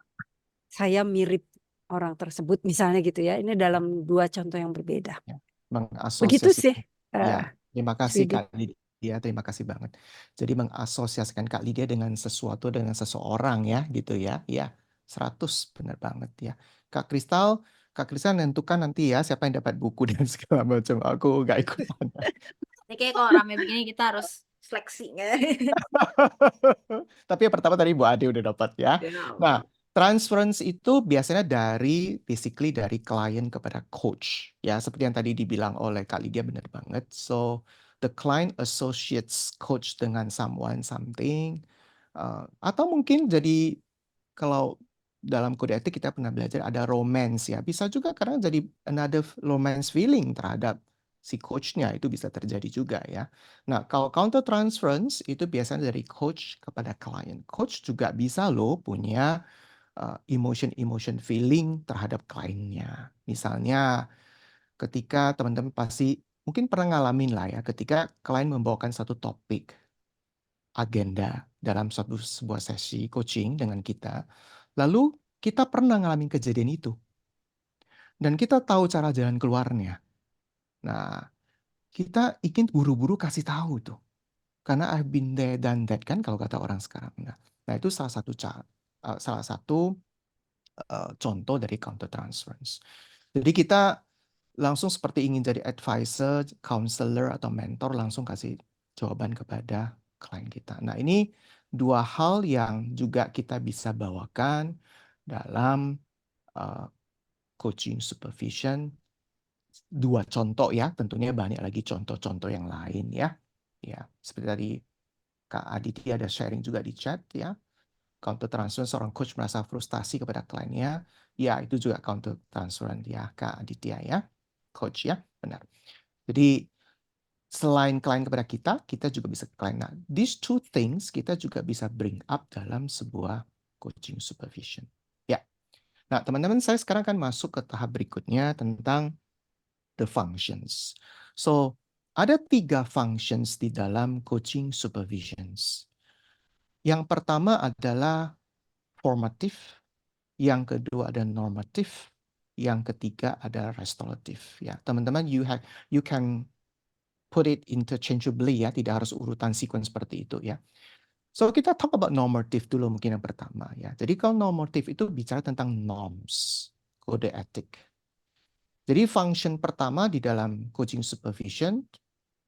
saya mirip orang tersebut misalnya gitu ya. Ini dalam dua contoh yang berbeda. Ya. Begitu sih, Mengasosiasikan. Ya, terima kasih Swidi. Kak Lydia, terima kasih banget. Jadi mengasosiasikan Kak Lydia dengan sesuatu, dengan seseorang ya, gitu ya. Ya, 100 benar banget ya. Kak Kristal nentukan nanti ya siapa yang dapat buku dan segala macam. Aku nggak ikutan. Ini kayak kalau rame begini kita harus seleksi nggak? Tapi yang pertama tadi Bu Ade udah dapat ya. Nah, transference itu biasanya basically dari klien kepada coach. Ya, seperti yang tadi dibilang oleh Kak Lydia benar banget. So, the client associates coach dengan someone, something. Atau mungkin jadi kalau dalam kode etik kita pernah belajar ada romance ya. Bisa juga kadang jadi another romance feeling terhadap si coachnya, itu bisa terjadi juga ya. Nah, kalau counter transference itu biasanya dari coach kepada klien. Coach juga bisa loh punya emotion feeling terhadap kliennya. Misalnya ketika teman-teman pasti mungkin pernah ngalamin lah ya, ketika klien membawakan satu topik agenda dalam sebuah sesi coaching dengan kita, lalu kita pernah ngalamin kejadian itu. Dan kita tahu cara jalan keluarnya. Nah, kita ingin buru-buru kasih tahu tuh. Karena I've been there done that kan kalau kata orang sekarang. Nah itu salah satu contoh dari counter transference. Jadi kita langsung seperti ingin jadi advisor, counselor atau mentor langsung kasih jawaban kepada klien kita. Nah ini dua hal yang juga kita bisa bawakan dalam coaching supervision. Dua contoh ya, tentunya banyak lagi contoh-contoh yang lain ya. Ya, seperti tadi Kak Aditya ada sharing juga di chat ya. Counter transfer seorang coach merasa frustasi kepada kliennya, ya itu juga counter transfer ya Kak Aditya ya. Coach ya, benar. Jadi selain klien kepada kita juga bisa ke klien. Nah, these two things kita juga bisa bring up dalam sebuah coaching supervision. Ya. Nah, teman-teman saya sekarang akan masuk ke tahap berikutnya tentang the functions. So, ada 3 functions di dalam coaching supervisions. Yang pertama adalah formative, yang kedua ada normative, yang ketiga ada restorative. Ya, teman-teman, you can put it interchangeably ya, tidak harus urutan sequence seperti itu ya. So kita talk about normative dulu mungkin yang pertama ya. Jadi kalau normative itu bicara tentang norms, kode etik. Jadi function pertama di dalam coaching supervision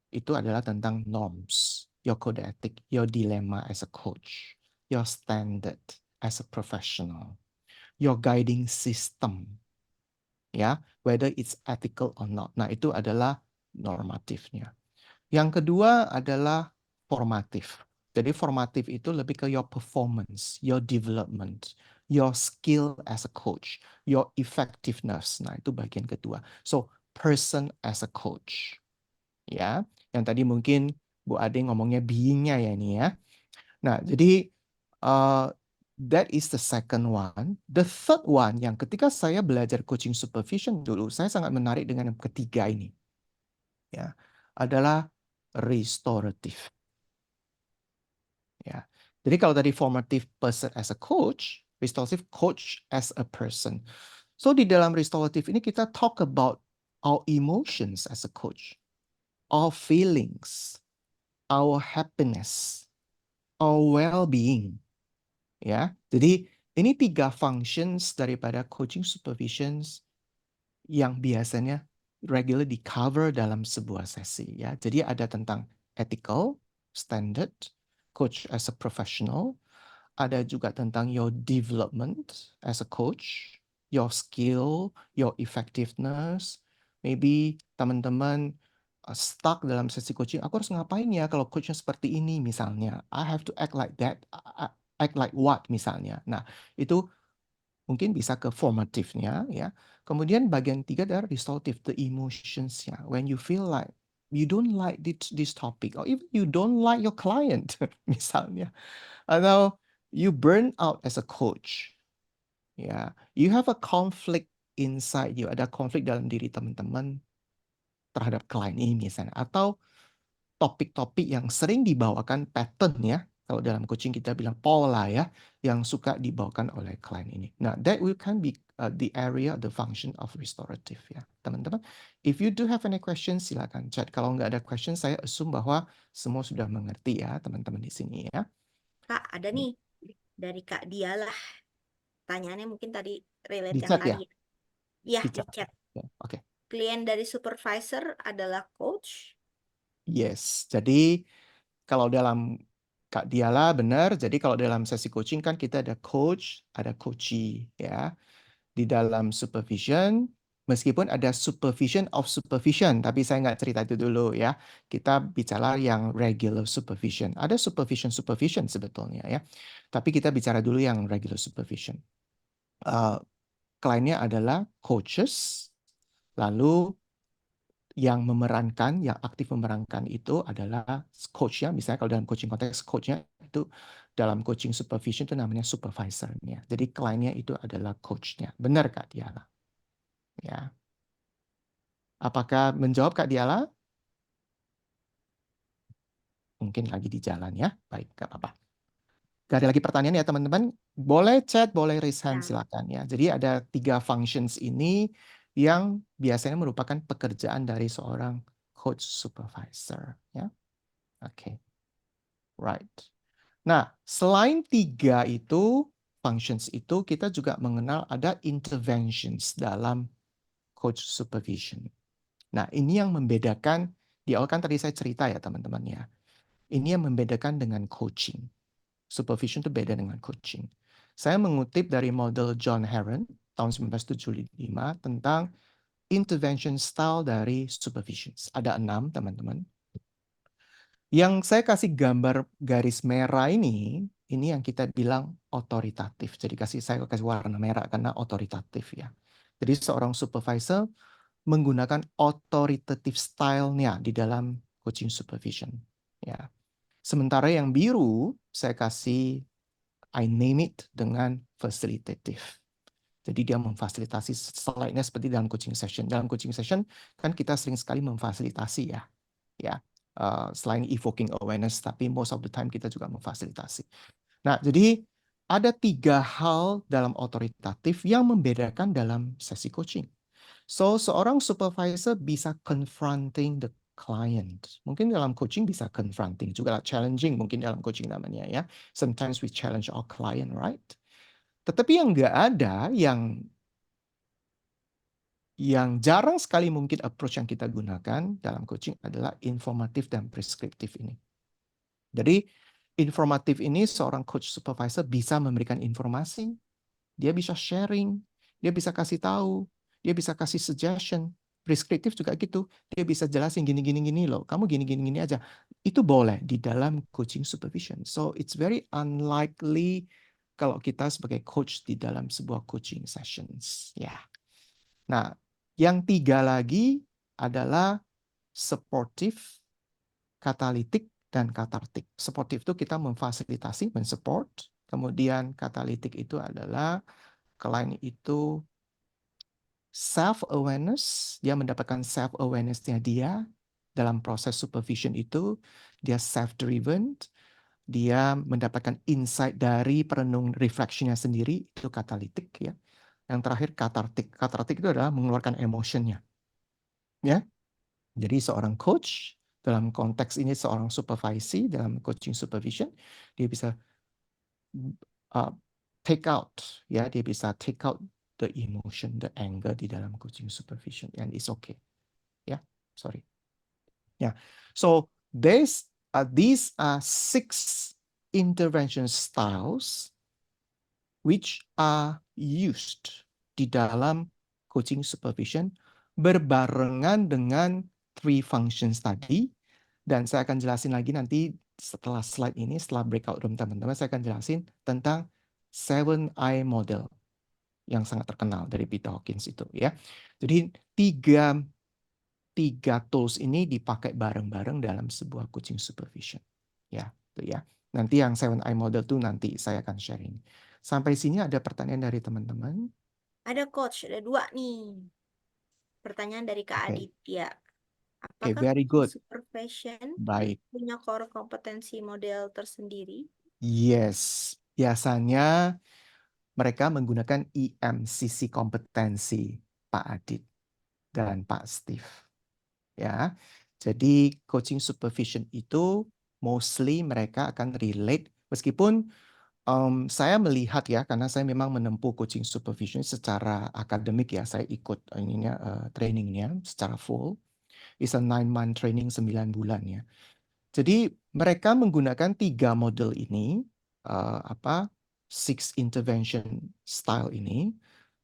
itu adalah tentang norms, your code ethic, your dilemma as a coach, your standard as a professional, your guiding system, ya, whether it's ethical or not. Nah, itu adalah normatifnya. Yang kedua adalah formatif. Jadi formatif itu lebih ke your performance, your development, your skill as a coach, your effectiveness. Nah, itu bagian kedua. So, person as a coach. Ya, yang tadi mungkin Bu Ade ngomongnya being-nya ya ini ya. Nah, jadi that is the second one. The third one yang ketika saya belajar coaching supervision dulu, saya sangat menarik dengan yang ketiga ini. Ya, adalah restorative. Ya. Jadi kalau tadi formative person as a coach, restorative coach as a person. So di dalam restorative ini kita talk about our emotions as a coach, our feelings, our happiness, our well-being. Ya. Jadi ini 3 functions daripada coaching supervisions yang biasanya regular di cover dalam sebuah sesi ya. Jadi ada tentang ethical, standard, coach as a professional, ada juga tentang your development as a coach, your skill, your effectiveness. Maybe teman-teman stuck dalam sesi coaching, aku harus ngapain ya kalau coachnya seperti ini misalnya. I have to act like that, act like what misalnya. Nah, itu mungkin bisa ke formatifnya ya. Kemudian bagian 3 adalah restorative, the emotions ya. When you feel like you don't like this topic, or even you don't like your client, misalnya, atau you burn out as a coach, ya, you have a conflict inside you, ada konflik dalam diri teman-teman terhadap klien ini misalnya, atau topik-topik yang sering dibawakan pattern ya, kalau dalam coaching kita bilang pola ya, yang suka dibawakan oleh klien ini. Nah, that will can be the area, the function of restorative ya, teman-teman. If you do have any questions, silakan chat. Kalau nggak ada question, saya assume bahwa semua sudah mengerti ya, teman-teman di sini ya. Kak, ada nih dari Kak Dialah. Tanyaannya mungkin tadi relate Di yang chat ya? tadi. Iya, Di di chat. chat. Ya, oke. Klien dari supervisor adalah coach. Yes, jadi kalau dalam Kak Diala benar, jadi kalau dalam sesi coaching kan kita ada coach, ada coachee ya. Di dalam supervision, meskipun ada supervision of supervision, tapi saya nggak cerita itu dulu ya. Kita bicara yang regular supervision. Ada supervision sebetulnya ya. Tapi kita bicara dulu yang regular supervision. Kliennya adalah coaches, lalu yang memerankan, yang aktif memerankan itu adalah coach-nya. Misalnya kalau dalam coaching konteks, coach-nya itu dalam coaching supervision itu namanya supervisor-nya. Jadi kliennya itu adalah coach-nya. Benar Kak Diala? Ya. Apakah menjawab Kak Diala? Mungkin lagi di jalan ya. Baik, nggak apa-apa. Gak ada lagi pertanyaan ya teman-teman. Boleh chat, boleh raise hand, silakan ya. Jadi ada 3 functions ini yang biasanya merupakan pekerjaan dari seorang coach supervisor ya. Oke. Right. Nah, selain 3 itu, functions itu, kita juga mengenal ada interventions dalam coach supervision. Nah, ini yang membedakan, di awal kan tadi saya cerita ya teman-teman ya. Ini yang membedakan dengan coaching. Supervision itu beda dengan coaching. Saya mengutip dari model John Heron tahun 1975 tentang intervention style dari supervision. Ada 6 teman-teman. Yang saya kasih gambar garis merah ini yang kita bilang otoritatif. Jadi saya kasih warna merah karena otoritatif ya. Jadi seorang supervisor menggunakan authoritative style-nya di dalam coaching supervision. Ya. Sementara yang biru saya kasih I name it dengan facilitative. Jadi dia memfasilitasi selainnya seperti dalam coaching session. Dalam coaching session kan kita sering sekali memfasilitasi ya. Selain evoking awareness, tapi most of the time kita juga memfasilitasi. Nah, jadi ada 3 hal dalam otoritatif yang membedakan dalam sesi coaching. So, seorang supervisor bisa confronting the client. Mungkin dalam coaching bisa confronting, juga challenging mungkin dalam coaching namanya ya. Sometimes we challenge our client, right? Tetapi yang nggak ada, yang jarang sekali mungkin approach yang kita gunakan dalam coaching adalah informatif dan preskriptif ini. Jadi informatif ini seorang coach supervisor bisa memberikan informasi, dia bisa sharing, dia bisa kasih tahu, dia bisa kasih suggestion. Preskriptif juga gitu, dia bisa jelasin gini loh, kamu gini aja. Itu boleh di dalam coaching supervision. So it's very unlikely kalau kita sebagai coach di dalam sebuah coaching sessions. Ya. Nah, yang 3 lagi adalah supportive, katalitik, dan katartik. Supportive itu kita memfasilitasi, mensupport. Kemudian katalitik itu adalah klien itu self-awareness, dia mendapatkan self-awareness-nya dia dalam proses supervision itu, dia self-driven, dia mendapatkan insight dari perenung reflection-nya sendiri, itu katalitik ya. Yang terakhir katartik. Katartik itu adalah mengeluarkan emotion-nya. Ya. Jadi seorang coach dalam konteks ini seorang supervisi dalam coaching supervision, dia bisa take out ya, dia bisa take out the emotion, the anger di dalam coaching supervision, and it's okay. Ya, sorry. Ya. So these are 6 intervention styles which are used di dalam coaching supervision berbarengan dengan 3 functions tadi, dan saya akan jelasin lagi nanti setelah slide ini, setelah breakout room teman-teman, saya akan jelasin tentang 7I model yang sangat terkenal dari Peter Hawkins itu ya. Jadi 3 tiga tools ini dipakai bareng-bareng dalam sebuah coaching supervision. Ya, itu ya. Nanti yang 7I model tuh nanti saya akan sharing. Sampai sini ada pertanyaan dari teman-teman? Ada coach, ada 2 nih. Pertanyaan dari Kak Oke. Aditya. Oke, Apakah very good. supervision Baik. punya core kompetensi model tersendiri? Yes, biasanya mereka menggunakan EMCC kompetensi, Pak Adit dan Pak Steve. Ya, jadi coaching supervision itu mostly mereka akan relate, meskipun saya melihat ya, karena saya memang menempuh coaching supervision secara akademik ya, saya ikut trainingnya secara full. It's a 9-month training 9 bulan ya. Jadi mereka menggunakan 3 model ini, 6 intervention style ini.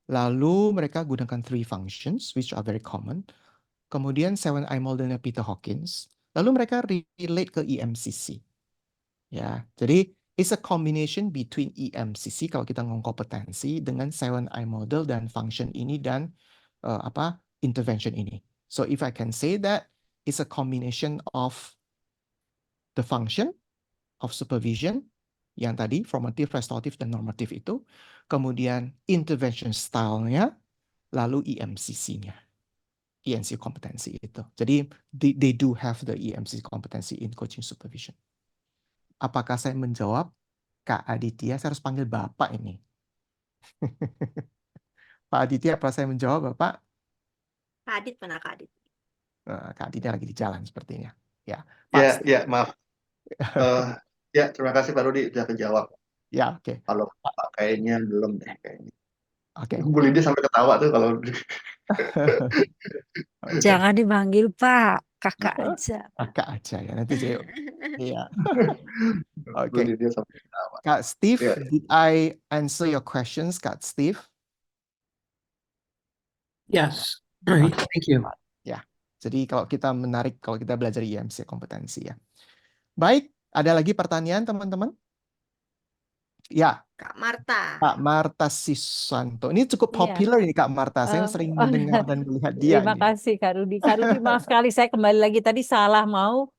Lalu mereka gunakan 3 functions which are very common. Kemudian 7I modelnya Peter Hawkins. Lalu mereka relate ke EMCC. Ya, jadi it's a combination between EMCC kalau kita ngomong kompetensi dengan 7I model dan function ini dan intervention ini. So if I can say that it's a combination of the function of supervision yang tadi formative, restorative, dan normative itu, kemudian intervention style-nya, lalu EMCC-nya, EMC kompetensi itu. Jadi they do have the EMC kompetensi in coaching supervision. Apakah saya menjawab, Kak Aditya? Saya harus panggil Bapak ini. Pak Aditya, apa saya menjawab, Bapak? Kak Adit mana Kak Adit? Kak Aditya lagi di jalan sepertinya. Ya, Pak. Ya, maaf. Ya, terima kasih Pak Rudi sudah kejawab. Ya, oke. Kalau Pak kayaknya belum deh kayaknya. Oke. Bu Lydia sampai ketawa tuh kalau. Jangan dipanggil Pak, kakak aja. Kakak aja ya, nanti saya. Iya. Bu Lydia sampai ketawa. Kak Steve, Ya. did I answer your questions, Kak Steve? Yes. Thank you. Ya, jadi kalau kita belajar IMC kompetensi ya. Baik, ada lagi pertanyaan teman-teman? Ya. Kak Marta. Kak Marta Sisanto. Ini cukup populer ini Kak Marta. Saya sering mendengar dan melihat dia. Terima kasih Kak Rudi. Kak Rudi, maaf sekali saya kembali lagi tadi salah mau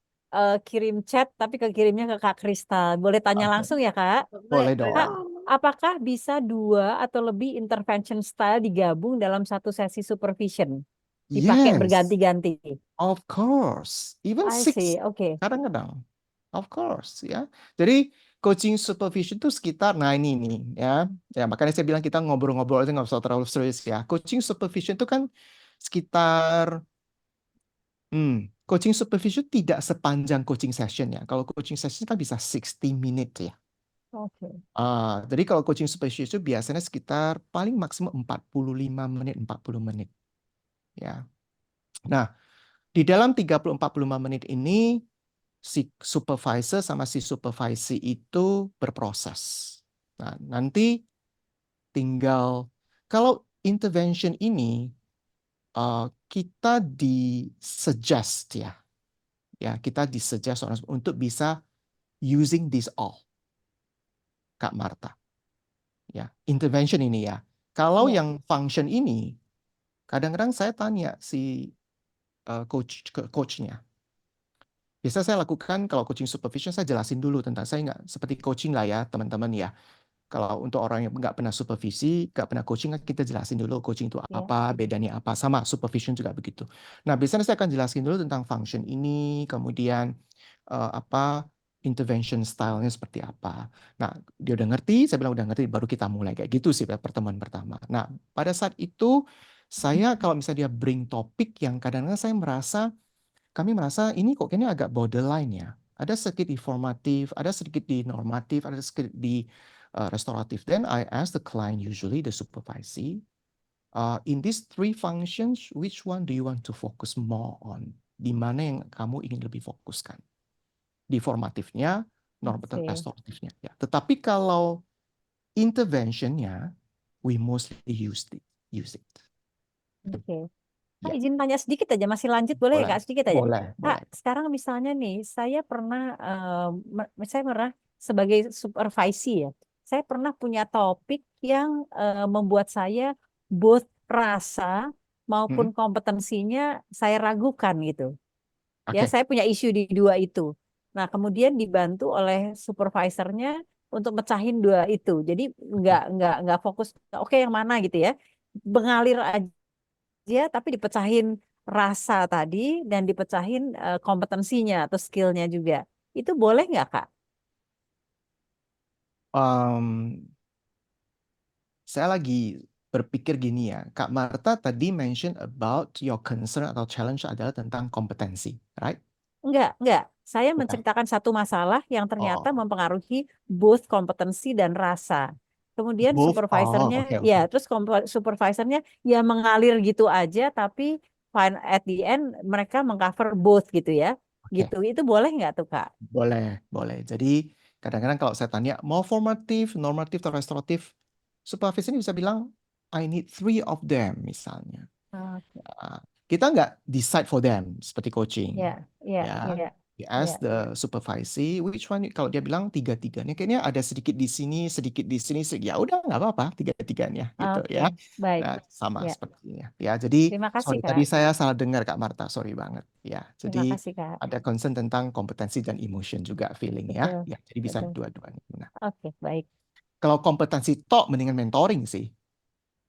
kirim chat tapi kekirimnya ke Kak Kristal. Boleh tanya langsung ya Kak? Boleh dong. Kak, apakah bisa 2 atau lebih intervention style digabung dalam satu sesi supervision? Dipakai berganti-ganti. Of course. Even 6. Okay. Kadang-kadang. Of course ya. Jadi coaching supervision itu sekitar, nah ini nih ya. Ya makanya saya bilang kita ngobrol-ngobrol aja nggak usah terlalu serius ya. Coaching supervision itu kan sekitar coaching supervision tidak sepanjang coaching session ya. Kalau coaching session kan bisa 60 minute ya. Oke. Jadi kalau coaching supervision itu biasanya sekitar paling maksimum 45 menit, 40 menit. Ya. Nah, di dalam 30-45 menit ini si supervisor sama si supervisi itu berproses. Nah, nanti tinggal kalau intervention ini kita disuggest ya. Ya, kita disuggest untuk bisa using this all. Kak Marta. Ya, intervention ini ya. Kalau yang function ini kadang-kadang saya tanya si coachnya. Biasa saya lakukan kalau coaching supervision saya jelasin dulu tentang saya nggak seperti coaching lah ya teman-teman ya. Kalau untuk orang yang nggak pernah supervisi, nggak pernah coaching kan kita jelasin dulu coaching itu apa, bedanya apa, sama supervision juga begitu. Nah biasanya saya akan jelasin dulu tentang function ini, kemudian intervention style-nya seperti apa. Nah dia udah ngerti, saya bilang udah ngerti, baru kita mulai kayak gitu sih pertemuan pertama. Nah pada saat itu saya kalau misalnya dia bring topik yang kadang-kadang kami merasa ini kok kayaknya agak borderline ya. Ada sedikit informatif, ada sedikit di normatif, ada sedikit di restoratif. Then I ask the client, usually the supervisee, in these 3 functions, which one do you want to focus more on? Di mana yang kamu ingin lebih fokuskan? Di formatifnya, normatif, restoratifnya. Ya. Tetapi kalau interventionnya, we mostly use it. Oke. Kak, izin tanya sedikit aja, masih lanjut boleh ya Kak, sedikit aja? Boleh. Kak, sekarang misalnya nih, saya pernah sebagai supervisi ya, saya pernah punya topik yang membuat saya both rasa maupun kompetensinya saya ragukan gitu. Ya, Oke. saya punya isu di dua itu. Nah, kemudian dibantu oleh supervisornya untuk mecahin dua itu. Jadi nggak fokus oke yang mana gitu ya. Mengalir aja tapi dipecahin rasa tadi dan dipecahin kompetensinya atau skillnya juga. Itu boleh nggak, Kak? Saya lagi berpikir gini ya, Kak Marta tadi mention about your concern atau challenge adalah tentang kompetensi, right? Enggak. Saya Bukan. menceritakan satu masalah yang ternyata Oh, mempengaruhi both kompetensi dan rasa. Kemudian both. Oh, supervisornya, oke, oke. ya, terus supervisornya ya mengalir gitu aja, tapi fine at the end mereka mengcover both gitu ya, Oke, gitu. Itu boleh nggak tuh, Kak? boleh, boleh. Jadi kadang-kadang kalau saya tanya mau formatif, normatif, atau restoratif, supervisor ini bisa bilang, I need 3 of them misalnya. Oke. Kita nggak decide for them seperti coaching. Ya, ya, Ya, ya, we ask ya. the supervisee which one, kalau dia bilang tiga-tiganya kayaknya ada sedikit di sini, ya udah nggak apa-apa tiga-tiganya gitu Oke, ya. baik. Nah, sama Ya, sepertinya. Ya, jadi terima kasih, sorry Kak. tadi saya salah dengar Kak Marta, sorry banget. Ya, Terima jadi kasih, Kak. ada concern tentang kompetensi dan emotion juga feeling ya. Betul, Ya, jadi bisa betul. dua-duanya. Nah, Oke, baik. kalau kompetensi tok mendingan mentoring sih.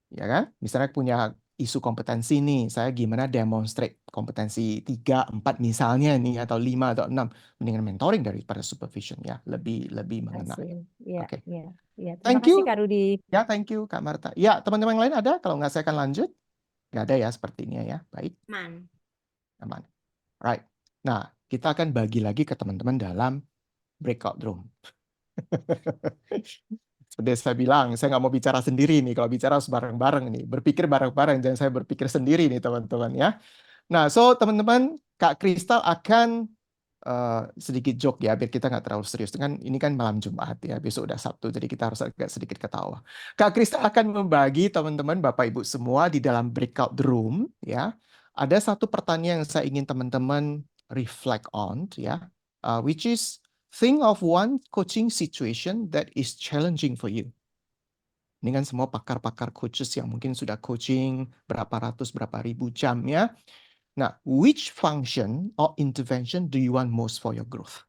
Ya kan? Misalnya punya isu kompetensi nih, saya gimana demonstrate kompetensi 3, 4 misalnya nih, atau 5 atau 6, mendingan mentoring daripada supervision ya, lebih mengena ya. Kasih. Ya, Oke. ya, ya. Terima Thank kasih, you. Kak Rudi. Ya, thank you Kak Marta. Ya, teman-teman yang lain ada? Kalau nggak saya akan lanjut. Nggak ada ya sepertinya ya. Baik, Man. aman. Right. Nah, kita akan bagi lagi ke teman-teman dalam breakout room. Seperti saya bilang, saya nggak mau bicara sendiri nih. Kalau bicara harus bareng-bareng nih. Berpikir bareng-bareng, jangan saya berpikir sendiri nih teman-teman ya. Nah, so teman-teman, Kak Kristal akan sedikit joke ya, biar kita nggak terlalu serius. Ini kan malam Jumat ya, besok udah Sabtu, jadi kita harus agak sedikit ketawa. Kak Kristal akan membagi teman-teman, Bapak Ibu semua di dalam breakout room ya. Ada satu pertanyaan yang saya ingin teman-teman reflect on ya, which is think of one coaching situation that is challenging for you. Ini kan semua pakar-pakar coaches yang mungkin sudah coaching berapa ratus, berapa ribu jam ya. Nah, which function or intervention do you want most for your growth?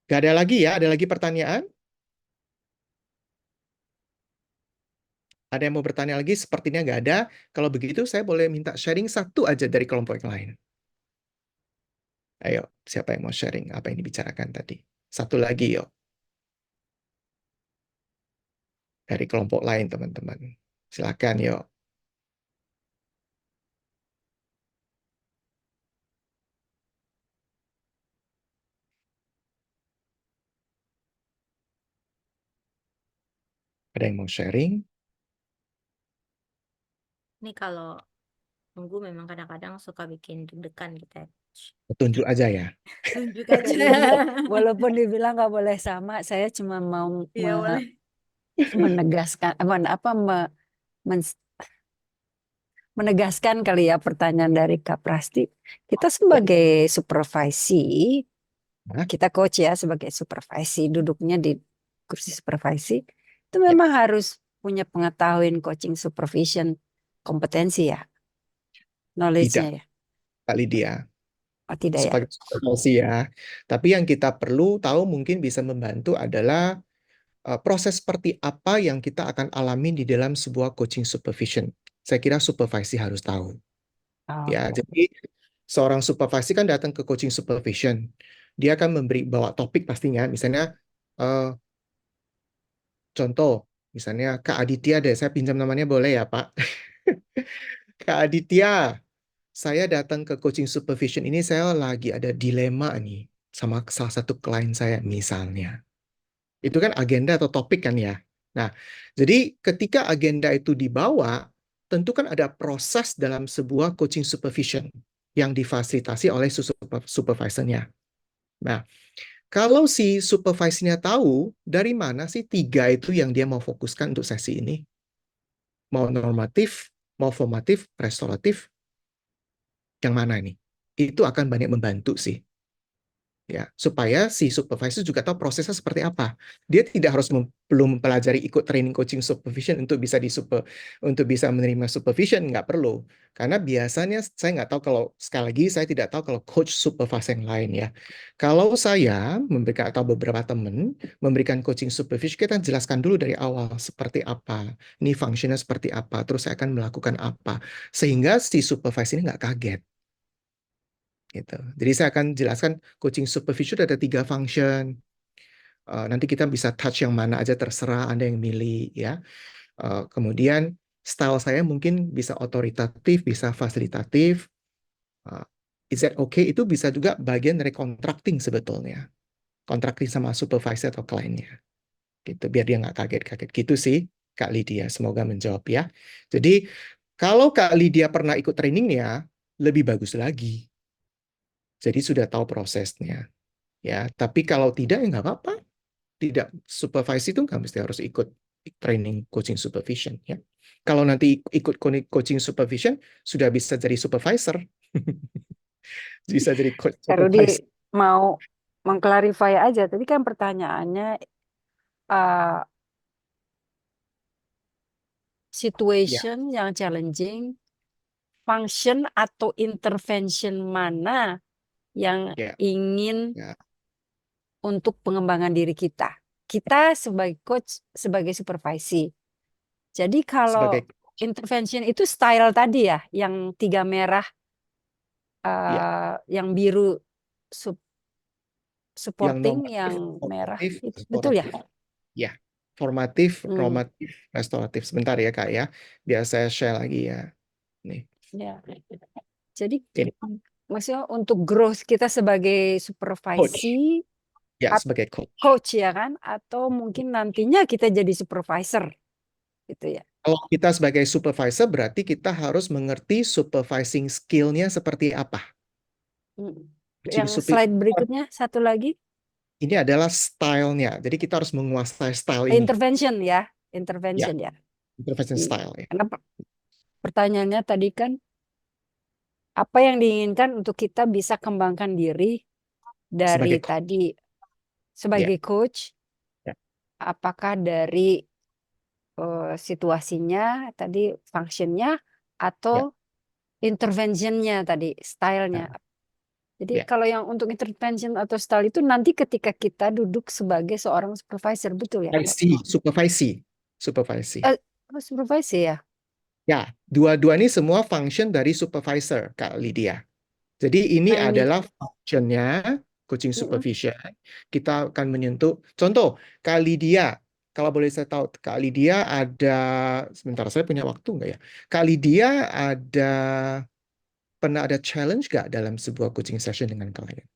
Gak ada lagi ya? Ada lagi pertanyaan? Ada yang mau bertanya lagi? Sepertinya nggak ada. Kalau begitu, saya boleh minta sharing satu aja dari kelompok yang lain. Ayo, siapa yang mau sharing apa yang dibicarakan tadi? Satu lagi, yuk. Dari kelompok lain, teman-teman. Silakan, yuk. Ada yang mau sharing? Ini kalau tunggu memang kadang-kadang suka bikin deg-degan gitu ya. Tunjuk aja ya. Tunjuk aja. Walaupun dibilang nggak boleh sama, saya cuma mau Iya boleh. menegaskan menegaskan kali ya pertanyaan dari Kak Prasti. Kita sebagai supervisi, kita coach ya sebagai supervisi, duduknya di kursi supervisi, itu memang harus punya pengetahuan coaching supervision kompetensi ya, knowledge-nya Tidak, ya. Kak Lydia. Oh tidak ya. Sebagai supervisi ya. Tapi yang kita perlu tahu mungkin bisa membantu adalah proses seperti apa yang kita akan alami di dalam sebuah coaching supervision. Saya kira supervisi harus tahu. Ya, jadi seorang supervisi kan datang ke coaching supervision. Dia akan bawa topik pastinya, misalnya contoh, misalnya Kak Aditya deh, saya pinjam namanya boleh ya Pak? Kak Aditya, saya datang ke coaching supervision ini, saya lagi ada dilema nih sama salah satu klien saya misalnya. Itu kan agenda atau topik kan ya. Nah, jadi ketika agenda itu dibawa, tentu kan ada proses dalam sebuah coaching supervision yang difasilitasi oleh supervisornya. Nah, kalau si supervisornya tahu dari mana sih 3 itu yang dia mau fokuskan untuk sesi ini, mau normatif, mau formatif, restoratif, yang mana ini? Itu akan banyak membantu sih. ya, supaya si supervisor juga tahu prosesnya seperti apa. Dia tidak harus belum mempelajari ikut training coaching supervision untuk bisa menerima supervision, nggak perlu. Karena biasanya saya nggak tahu, kalau sekali lagi saya tidak tahu kalau coach supervisor yang lain ya. Kalau saya memberikan, atau beberapa teman memberikan coaching supervision, kita jelaskan dulu dari awal seperti apa, ini fungsinya seperti apa, terus saya akan melakukan apa, sehingga si supervisor ini nggak kaget. Gitu. Jadi saya akan jelaskan coaching supervision ada 3 function. Nanti kita bisa touch yang mana aja, terserah Anda yang milih ya. Kemudian style saya mungkin bisa otoritatif, bisa fasilitatif. Is that okay? Itu bisa juga bagian dari contracting sebetulnya. Contracting sama supervisor atau kliennya. Gitu, biar dia nggak kaget-kaget. Gitu sih Kak Lydia. Semoga menjawab ya. Jadi kalau Kak Lydia pernah ikut trainingnya, lebih bagus lagi. Jadi sudah tahu prosesnya, ya. Tapi kalau tidak, ya nggak apa-apa. Tidak, supervise itu nggak mesti harus ikut training coaching supervision, ya. Kalau nanti ikut coaching supervision, sudah bisa jadi supervisor, bisa jadi coach Kak Rudi supervisor. mau mengklarify aja. Tadi kan pertanyaannya Ya, situation yang challenging, function atau intervention mana yang ya, ingin ya. untuk pengembangan diri kita. Kita sebagai coach, sebagai supervisi. Jadi kalau Sebagai intervention itu style tadi ya, yang 3 merah, ya, yang biru yang supporting, normatif, yang merah, formatif, betul ya? restoratif. Ya, formatif, normatif, restoratif. Sebentar ya Kak ya, biar saya share lagi ya. Nih. Ya. Jadi Ini. maksudnya untuk growth kita sebagai supervisi, Ya, sebagai coach ya kan, atau mungkin nantinya kita jadi supervisor, gitu ya. Kalau kita sebagai supervisor, berarti kita harus mengerti supervising skill-nya seperti apa. Yang slide berikutnya, satu lagi. Ini adalah style-nya. Jadi kita harus menguasai style ini. Intervention ya. Intervention ya. Intervention style. Ya. Karena pertanyaannya tadi kan, apa yang diinginkan untuk kita bisa kembangkan diri dari tadi sebagai coach, apakah dari situasinya tadi, functionnya, atau interventionnya tadi, stylenya. Jadi kalau yang untuk intervention atau style itu nanti ketika kita duduk sebagai seorang supervisor, betul ya? Supervisi. Supervisi ya? Ya, dua-dua ini semua function dari supervisor, Kak Lydia. Jadi ini adalah functionnya coaching supervision. Kita akan menyentuh, contoh, Kak Lydia, kalau boleh saya tahu, Kak Lydia ada, sebentar saya punya waktu nggak ya? Kak Lydia pernah ada challenge nggak dalam sebuah coaching session dengan klien?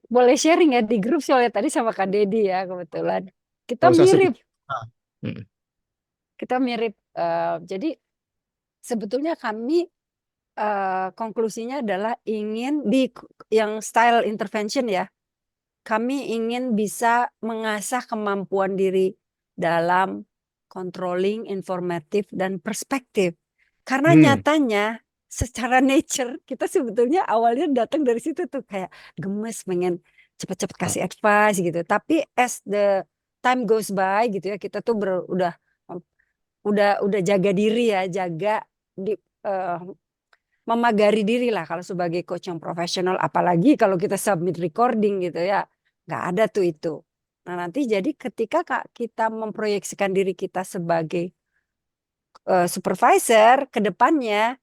Boleh sharing ya di grup soalnya tadi sama Kak Dedi ya kebetulan. Kita mirip. Kita mirip. Jadi sebetulnya kami konklusinya adalah ingin di yang style intervention ya. Kami ingin bisa mengasah kemampuan diri dalam controlling, informatif, dan perspektif. Karena nyatanya secara nature kita sebetulnya awalnya datang dari situ tuh kayak gemes, pengen cepet-cepet kasih advice gitu. Tapi as the time goes by gitu ya, kita tuh udah jaga diri ya, jaga memagari diri lah kalau sebagai coach yang profesional, apalagi kalau kita submit recording gitu ya, nggak ada tuh itu. Nah nanti jadi ketika kita memproyeksikan diri kita sebagai supervisor ke depannya,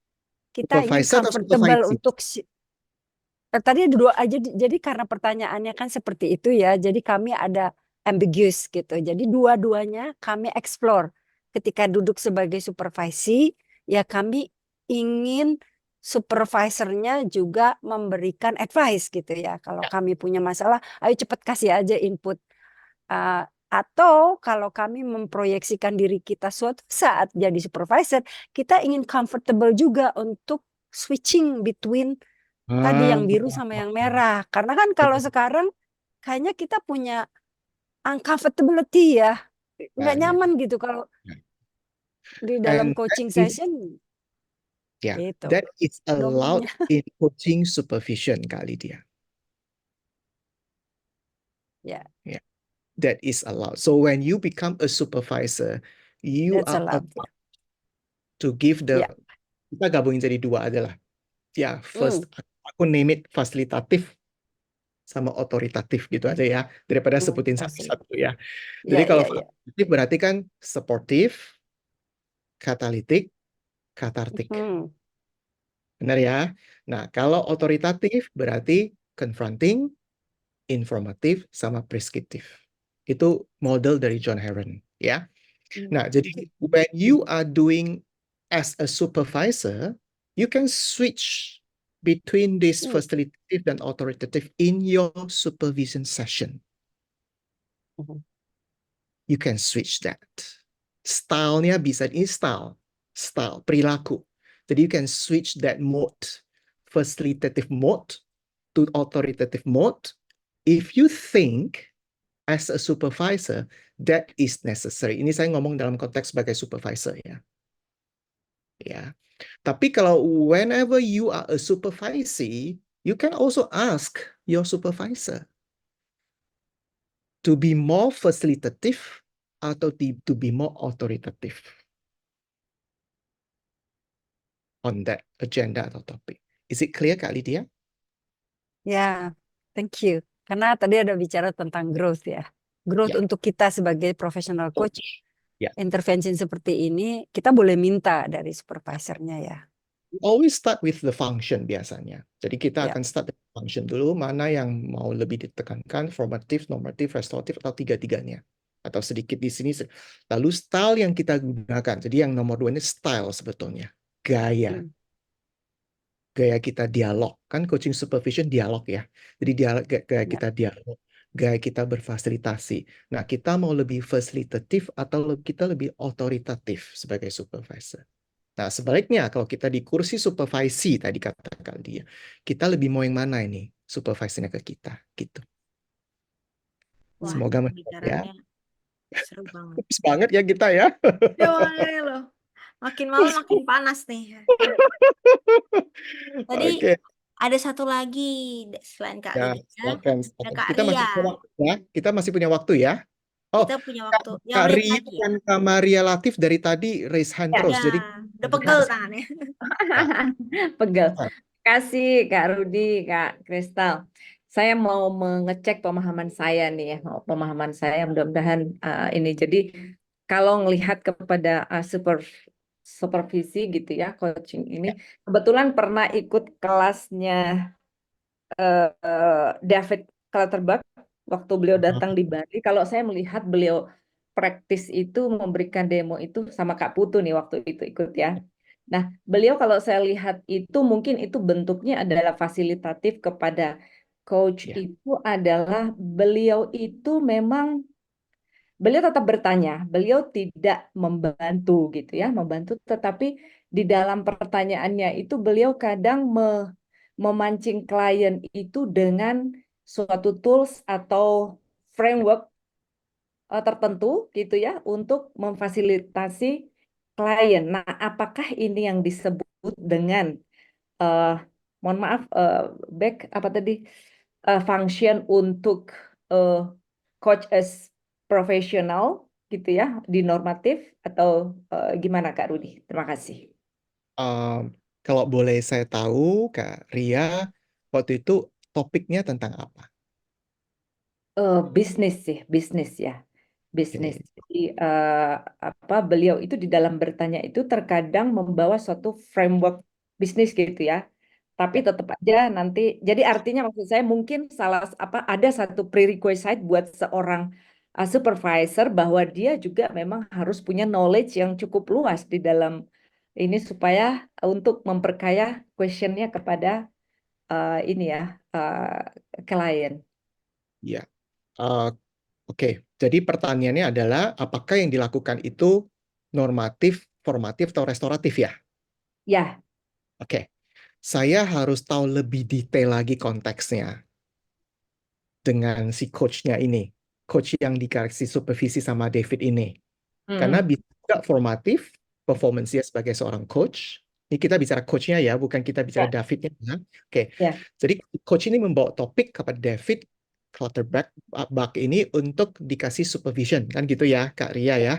kita ingin comfortable untuk tadi ada 2 aja, jadi karena pertanyaannya kan seperti itu ya, jadi kami ada ambiguous gitu. Jadi dua-duanya kami explore. Ketika duduk sebagai supervisi, ya kami ingin supervisornya juga memberikan advice gitu ya. Kalau kami punya masalah, ayo cepat kasih aja input. Atau kalau kami memproyeksikan diri kita suatu saat jadi supervisor, kita ingin comfortable juga untuk switching between tadi yang biru sama yang merah. Karena kan kalau sekarang kayaknya kita punya uncomfortability ya. Nggak nyaman gitu kalau di dalam coaching session. That is allowed in coaching supervision, Kak Lydia. Yeah, Yeah, that is allowed. So when you become a supervisor, you that's are allowed. allowed to give Yeah. kita gabungin jadi dua adalah, ya, first, Mm. aku name it fasilitatif sama otoritatif gitu aja ya, daripada sebutin Fasih. satu-satu ya. Ya, Jadi kalau ya, ya. fasilitatif berarti kan supportive, katalitik, katartik. Benar ya? Nah, kalau otoritatif berarti confronting, informatif, sama prescriptive. Itu model dari John Heron, ya. Nah, jadi when you are doing as a supervisor, you can switch between this facilitative dan authoritative in your supervision session. You can switch that. Stylenya bisa install, style, perilaku. Jadi you can switch that mode, facilitative mode to authoritative mode if you think as a supervisor that is necessary. Ini saya ngomong dalam konteks sebagai supervisor ya. Ya. Tapi kalau whenever you are a supervisee, you can also ask your supervisor to be more facilitative atau to be more authoritative on that agenda atau topik. Is it clear, Kak Lydia? Ya, thank you. Karena tadi ada bicara tentang growth ya. Growth Ya. untuk kita sebagai professional coach, Ya. intervensi seperti ini, kita boleh minta dari supervisornya ya. Always start with the function biasanya. Jadi kita Ya. akan start with function dulu, mana yang mau lebih ditekankan, formatif, normatif, restoratif, atau tiga-tiganya. Atau sedikit di sini. Lalu style yang kita gunakan. Jadi yang nomor 2 ini style sebetulnya. Gaya. Gaya kita dialog. Kan coaching supervision dialog ya. Jadi gaya kita dialog. Gaya kita berfasilitasi. Nah, kita mau lebih fasilitatif atau kita lebih otoritatif sebagai supervisor. Nah, sebaliknya kalau kita di kursi supervisi tadi katakan dia, kita lebih mau yang mana ini supervisornya ke kita gitu. Wah, Semoga ya. pembicaranya seru banget. Bagus banget ya kita ya. Ya makanya loh. Makin malam makin panas nih. Tadi Oke. ada satu lagi selain Kak Ya, Lydia. silakan. Ada Kak Kita masih Ria. punya waktu ya. Kita masih punya waktu ya. Oh, Kita punya waktu. Yang Kak menit Ria lagi ya. dan Kak Maria Latif dari tadi raise hand Ya. terus. Ya, Jadi udah pegel tangannya. Pegel. Kasih Kak Rudi, Kak Kristal. Saya mau mengecek pemahaman saya nih ya, pemahaman saya mudah-mudahan ini. Jadi kalau ngelihat kepada supervisi gitu ya, coaching ini, kebetulan pernah ikut kelasnya David Clutterbuck waktu beliau datang di Bali. Kalau saya melihat beliau praktis itu memberikan demo itu sama Kak Putu nih waktu itu ikut ya. Nah, beliau kalau saya lihat itu mungkin itu bentuknya adalah fasilitatif kepada coach itu adalah beliau itu memang beliau tetap bertanya, beliau tidak membantu gitu ya, membantu tetapi di dalam pertanyaannya itu beliau kadang memancing klien itu dengan suatu tools atau framework tertentu gitu ya untuk memfasilitasi klien. Nah, apakah ini yang disebut dengan mohon maaf back apa tadi function untuk coach as profesional gitu ya di normatif atau gimana Kak Rudi? Terima kasih. Kalau boleh saya tahu, Kak Ria, waktu itu topiknya tentang apa? Bisnis sih, bisnis ya. Bisnis. Oke. Jadi apa beliau itu di dalam bertanya itu terkadang membawa suatu framework bisnis gitu ya. Tapi tetap aja nanti jadi artinya maksud saya mungkin ada satu prerequisite buat seorang supervisor bahwa dia juga memang harus punya knowledge yang cukup luas di dalam ini supaya untuk memperkaya questionnya kepada ini ya klien. Ya. Oke. Jadi pertanyaannya adalah apakah yang dilakukan itu normatif, formatif, atau restoratif ya? Ya. Oke. Saya harus tahu lebih detail lagi konteksnya dengan si coach-nya ini. Coach yang dikasih supervisi sama David ini. Karena bisa juga formatif, performance-nya sebagai seorang coach. Ini kita bicara coach-nya ya, bukan kita bicara David-nya. Ya. Oke. Ya. Jadi coach ini membawa topik kepada David clutterbuck bug ini untuk dikasih supervision kan gitu ya Kak Ria ya.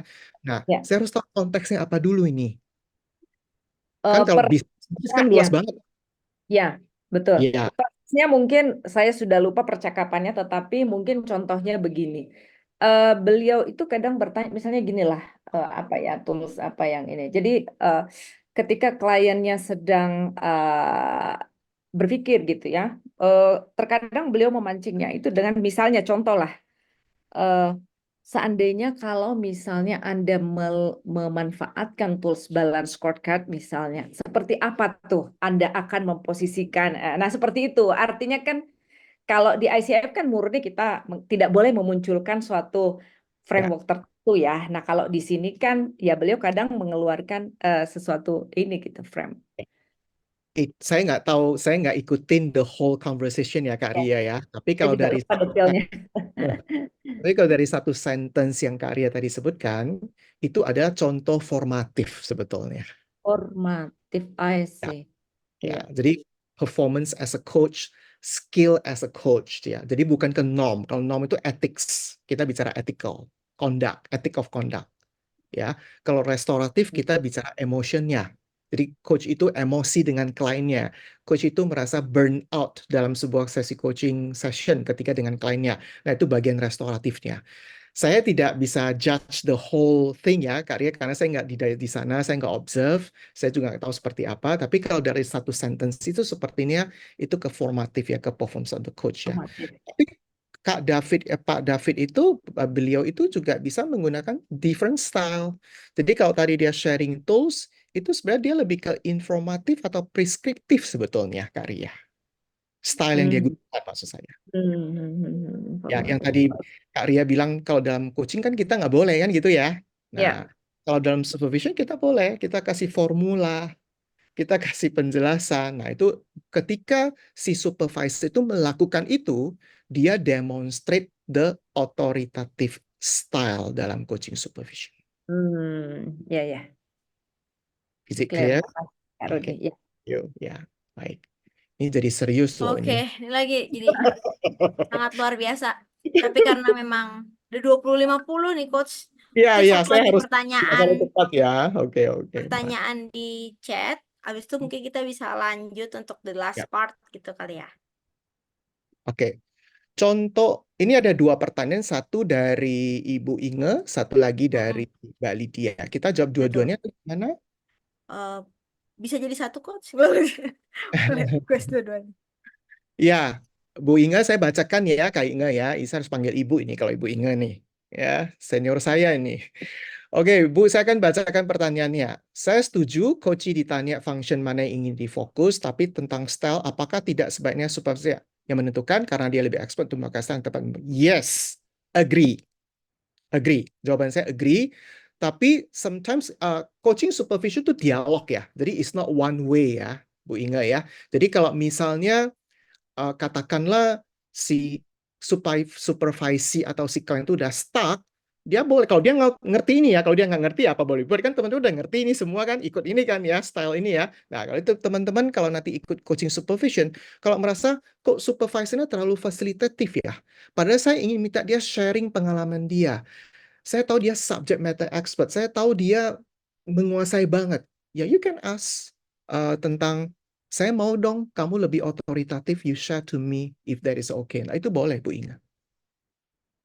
Nah, Ya. saya harus tahu konteksnya apa dulu ini. Kan kalau bisnis kan Ya, luas banget. ya, betul. Iya. Konteksnya mungkin saya sudah lupa percakapannya, tetapi mungkin contohnya begini. Beliau itu kadang bertanya, misalnya gini lah, apa ya, tools apa yang ini. Jadi ketika kliennya sedang berpikir gitu ya, terkadang beliau memancingnya itu dengan misalnya contoh lah, seandainya kalau misalnya Anda memanfaatkan tools balance scorecard misalnya, seperti apa tuh Anda akan memposisikan? Nah, seperti itu. Artinya kan kalau di ICF kan murni kita tidak boleh memunculkan suatu framework tertentu ya. Nah, kalau di sini kan ya beliau kadang mengeluarkan sesuatu ini gitu, frame. Saya nggak tahu, saya nggak ikutin the whole conversation ya Kak Ria ya. Tapi Saya kalau juga dari lupa detailnya. tapi kalau dari satu sentence yang Kak Ria tadi sebutkan, itu ada contoh formatif sebetulnya. Formatif, I see. Ya, Iya. jadi performance as a coach, skill as a coach ya. Jadi bukan ke norm. Kalau norm itu ethics, kita bicara ethical, conduct, ethic of conduct. Ya, kalau restoratif kita bicara emotionnya. Jadi coach itu emosi dengan kliennya. Coach itu merasa burn out dalam sebuah sesi coaching session ketika dengan kliennya. Nah, itu bagian restoratifnya. Saya tidak bisa judge the whole thing ya, Kak Ria, karena saya nggak di sana, saya nggak observe, saya juga nggak tahu seperti apa. Tapi kalau dari satu sentence itu sepertinya itu ke formatif ya, ke performance of the coach ya. Tapi Pak David itu, beliau itu juga bisa menggunakan different style. Jadi kalau tadi dia sharing tools, itu sebenarnya dia lebih ke informatif atau preskriptif sebetulnya, Kak Ria. Style yang dia gunakan maksud saya. Ya, yang tadi Kak Ria bilang kalau dalam coaching kan kita nggak boleh kan gitu ya. Nah, kalau dalam supervision kita boleh, kita kasih formula, kita kasih penjelasan. Nah, itu ketika si supervisor itu melakukan itu, dia demonstrate the authoritative style dalam coaching supervision. Ya, ya. Is it clear? Kak Rudi, ya. Ya, baik. Ini jadi serius loh Oke, ini. ini lagi jadi sangat luar biasa. Tapi karena memang udah 20.50 nih Coach. Iya, Mungkin iya, satu saya lagi harus pertanyaan cepat ya. Oke. pertanyaan di chat. Habis itu mungkin kita bisa lanjut untuk the last part gitu kali ya. Oke. Contoh, ini ada dua pertanyaan, satu dari Ibu Inge, satu lagi dari Mbak Lydia. Kita jawab dua-duanya mana? Bisa jadi satu Coach. Boleh request dua-duanya. Ya, Bu Inge saya bacakan ya, Kak Inge ya. Saya harus panggil Ibu ini kalau Ibu Inge nih. Ya, senior saya ini. Oke, Bu, saya akan bacakan pertanyaannya. Saya setuju coach ditanya function mana yang ingin difokus, tapi tentang style, apakah tidak sebaiknya supervisor yang menentukan karena dia lebih expert untuk melakukan style yang tepat? Yes, agree. Jawaban saya agree. Tapi sometimes coaching supervision itu dialog ya. Jadi it's not one way ya, Bu Inge ya. Jadi kalau misalnya katakanlah si supervisi atau si klien itu udah stuck, dia boleh, kalau dia ngerti ini ya, kalau dia nggak ngerti apa boleh buat, kan teman-teman udah ngerti ini semua kan, ikut ini kan ya, style ini ya. Nah, kalau itu teman-teman kalau nanti ikut coaching supervision, kalau merasa kok supervisornya terlalu fasilitatif ya, padahal saya ingin minta dia sharing pengalaman dia. Saya tahu dia subject matter expert, saya tahu dia menguasai banget. Ya, you can ask tentang saya mau dong kamu lebih otoritatif, you share to me if that is okay. Nah, itu boleh Bu Inga.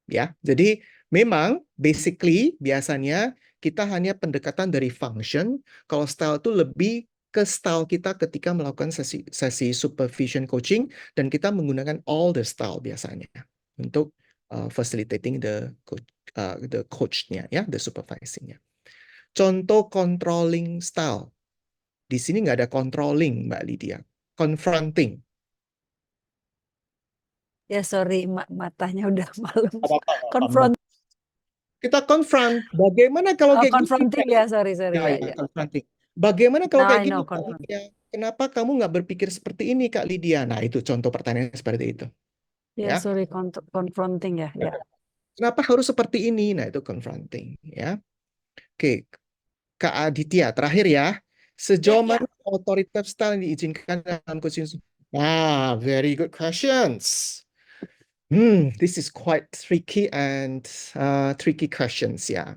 Ya, jadi memang basically biasanya kita hanya pendekatan dari function, kalau style itu lebih ke style kita ketika melakukan sesi supervision coaching, dan kita menggunakan all the style biasanya untuk facilitating the coach-nya ya, the supervising-nya. Contoh controlling style. Di sini nggak ada controlling, Mbak Lydia. Confronting. Ya sorry, matanya udah malam. Confront. Kita confront. Bagaimana kalau kayak confronting gini? Ya, sorry. Ya. Confronting. Bagaimana kalau kayak gini? Confronting. Kenapa kamu nggak berpikir seperti ini, Kak Lydia? Nah, itu contoh pertanyaan seperti itu. Ya, sorry, confronting ya. Kenapa harus seperti ini? Nah, itu confronting. Ya. Oke, Kak Aditya, terakhir ya. Sejauh mana authoritative style yang diizinkan dalam coaching? Nah, very good questions. This is quite tricky and tricky questions ya.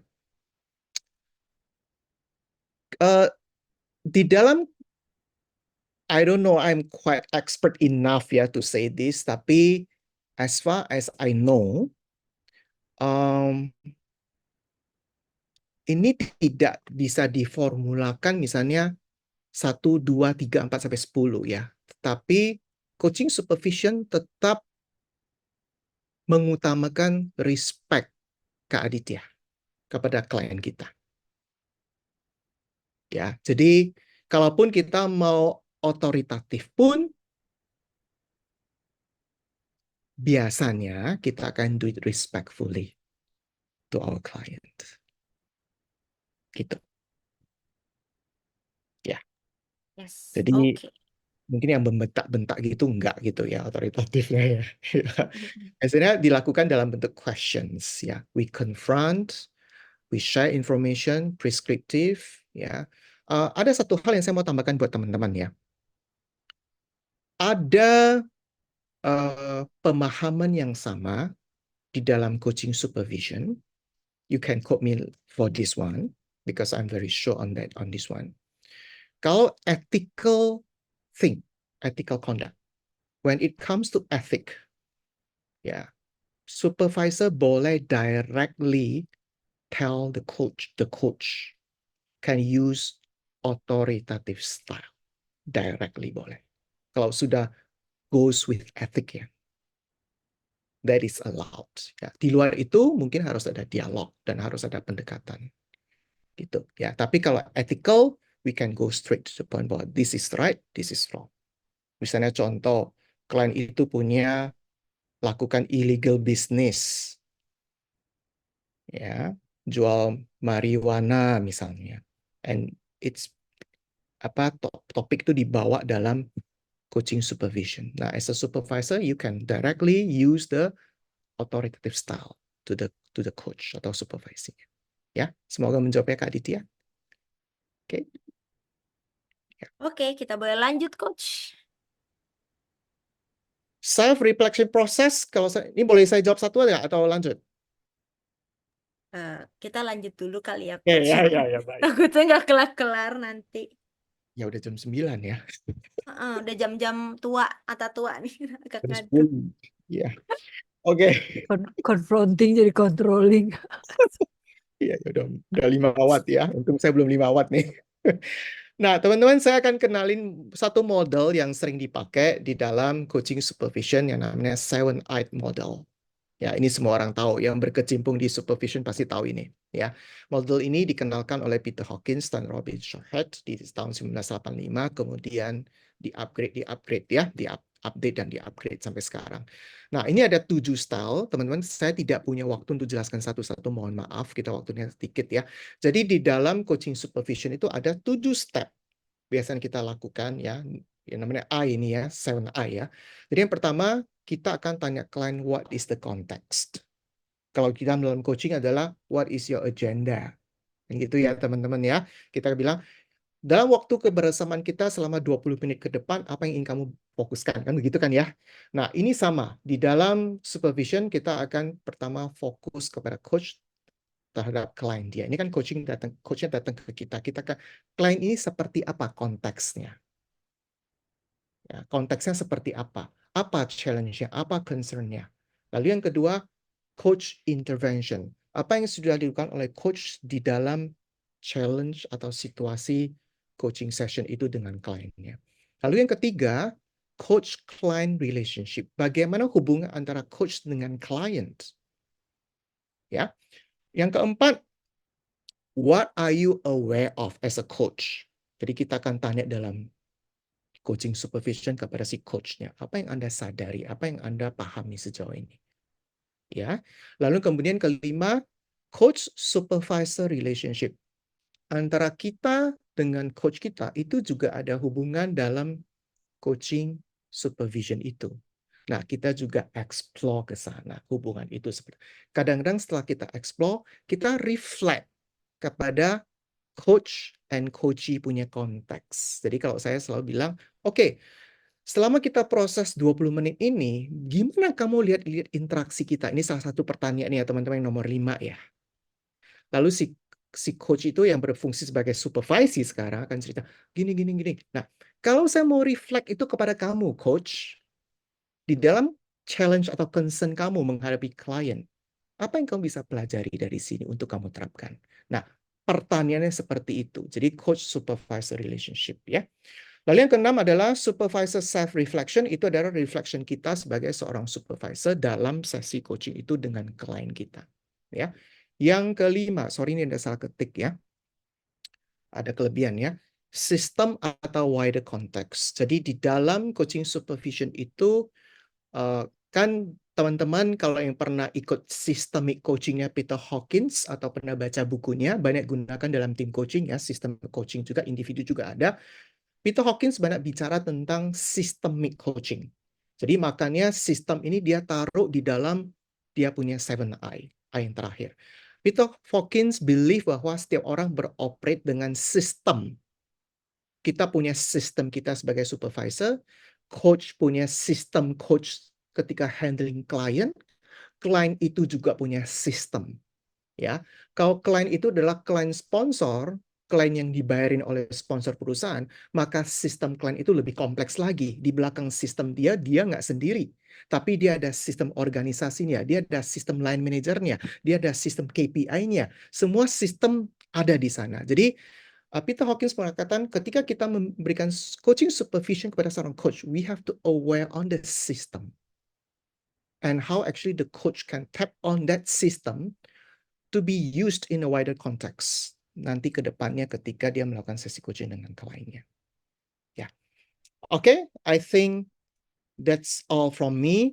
Di dalam, I don't know, I'm quite expert enough ya to say this, tapi as far as I know, ini tidak bisa diformulakan misalnya 1, 2, 3, 4, sampai 10 ya. Tapi coaching supervision tetap mengutamakan respect Kak Aditya kepada klien kita. Ya, jadi kalaupun kita mau otoritatif pun, biasanya kita akan do it respectfully to our client. Gitu. Ya. Yes. Jadi Okay. mungkin yang membentak-bentak gitu enggak gitu ya otoritatifnya ya. Biasanya dilakukan dalam bentuk questions ya. We confront, we share information, prescriptive ya. Ada satu hal yang saya mau tambahkan buat teman-teman ya. Ada pemahaman yang sama di dalam coaching supervision. You can quote me for this one because I'm very sure on this one. Kalau ethical thing, ethical conduct, when it comes to ethic, ya, supervisor boleh directly tell the coach can use authoritative style, directly boleh. Kalau sudah goes with ethic ya, that is allowed. Ya, di luar itu mungkin harus ada dialog dan harus ada pendekatan, gitu ya. Tapi kalau ethical, we can go straight to the point bahwa this is right, this is wrong. Misalnya contoh, klien itu punya lakukan illegal business, ya, jual marijuana misalnya, and it's topik itu dibawa dalam coaching supervision. Nah, as a supervisor, you can directly use the authoritative style to the coach atau supervising. Ya, semoga menjawabnya Kak Aditya. Oke. Ya. Oke, kita boleh lanjut, Coach. Self-reflection process, ini boleh saya jawab satu aja atau lanjut? Kita lanjut dulu kali ya, Ya, Coach. ya, baik. Takutnya nggak kelar-kelar nanti. Ya udah jam 9 ya. Udah jam-jam tua, atau tua nih. Agak Jam ngantuk. 10. Ya. Oke. Confronting jadi controlling. Iya, udah 5 watt ya. Untung saya belum 5 watt nih. Nah, teman-teman, saya akan kenalin satu model yang sering dipakai di dalam coaching supervision yang namanya 7-eyed model. Ya, ini semua orang tahu, yang berkecimpung di supervision pasti tahu ini. Ya, model ini dikenalkan oleh Peter Hawkins dan Robin Shaheed di tahun 1985, kemudian di-upgrade ya, di-update dan di-upgrade sampai sekarang. Nah, ini ada 7 style, teman-teman. Saya tidak punya waktu untuk jelaskan satu-satu, mohon maaf, kita waktunya sedikit ya. Jadi di dalam coaching supervision itu ada 7 step biasanya kita lakukan ya, yang namanya I ini ya, 7I ya. Jadi yang pertama, kita akan tanya klien what is the context. Kalau kita dalam coaching adalah what is your agenda. Yang gitu ya teman-teman ya. Kita bilang dalam waktu kebersamaan kita selama 20 menit ke depan apa yang ingin kamu fokuskan, kan begitu kan ya. Nah, ini sama di dalam supervision kita akan pertama fokus kepada coach terhadap klien dia. Ini kan coachnya datang ke kita. Kita kan klien ini seperti apa konteksnya? Ya, konteksnya seperti apa? Apa challenge-nya? Apa concern-nya? Lalu yang kedua, coach intervention. Apa yang sudah dilakukan oleh coach di dalam challenge atau situasi coaching session itu dengan kliennya. Lalu yang ketiga, coach-client relationship. Bagaimana hubungan antara coach dengan client? Ya. Yang keempat, what are you aware of as a coach? Jadi kita akan tanya dalam coaching supervision kepada si coachnya. Apa yang Anda sadari? Apa yang Anda pahami sejauh ini? Ya. Lalu kemudian kelima, coach supervisor relationship. Antara kita dengan coach kita itu juga ada hubungan dalam coaching supervision itu. Nah, kita juga explore ke sana hubungan itu. Kadang-kadang setelah kita explore, kita reflect kepada coach and coachee punya konteks. Jadi kalau saya selalu bilang, oke, Selama kita proses 20 menit ini, gimana kamu lihat interaksi kita? Ini salah satu pertanyaan ya teman-teman yang nomor 5 ya. Lalu si coach itu yang berfungsi sebagai supervisi sekarang akan cerita gini. Nah, kalau saya mau reflect itu kepada kamu, coach, di dalam challenge atau concern kamu menghadapi klien, apa yang kamu bisa pelajari dari sini untuk kamu terapkan? Nah, pertanyaannya seperti itu. Jadi coach supervisor relationship ya. Lalu yang keenam adalah supervisor self-reflection. Itu adalah reflection kita sebagai seorang supervisor dalam sesi coaching itu dengan klien kita. Ya. Yang kelima, sorry ini ada salah ketik ya. Ada kelebihan ya. Sistem atau wider context. Jadi di dalam coaching supervision itu kan teman-teman kalau yang pernah ikut systemic coachingnya Peter Hawkins atau pernah baca bukunya, banyak gunakan dalam tim coaching ya. Sistem coaching juga, individu juga ada. Peter Hawkins banyak bicara tentang systemic coaching. Jadi makanya sistem ini dia taruh di dalam dia punya 7I, I yang terakhir. Peter Hawkins believe bahwa setiap orang beroperate dengan sistem. Kita punya sistem kita sebagai supervisor, coach punya sistem coach ketika handling klien, klien itu juga punya sistem. Ya, kalau klien itu adalah klien sponsor, klien yang dibayarin oleh sponsor perusahaan, maka sistem klien itu lebih kompleks lagi. Di belakang sistem dia nggak sendiri. Tapi dia ada sistem organisasinya, dia ada sistem line manajernya, dia ada sistem KPI-nya. Semua sistem ada di sana. Jadi, Peter Hawkins mengatakan ketika kita memberikan coaching supervision kepada seorang coach, we have to aware on the system. And how actually the coach can tap on that system to be used in a wider context. Nanti ke depannya ketika dia melakukan sesi coaching dengan kliennya. Ya. Oke, I think that's all from me.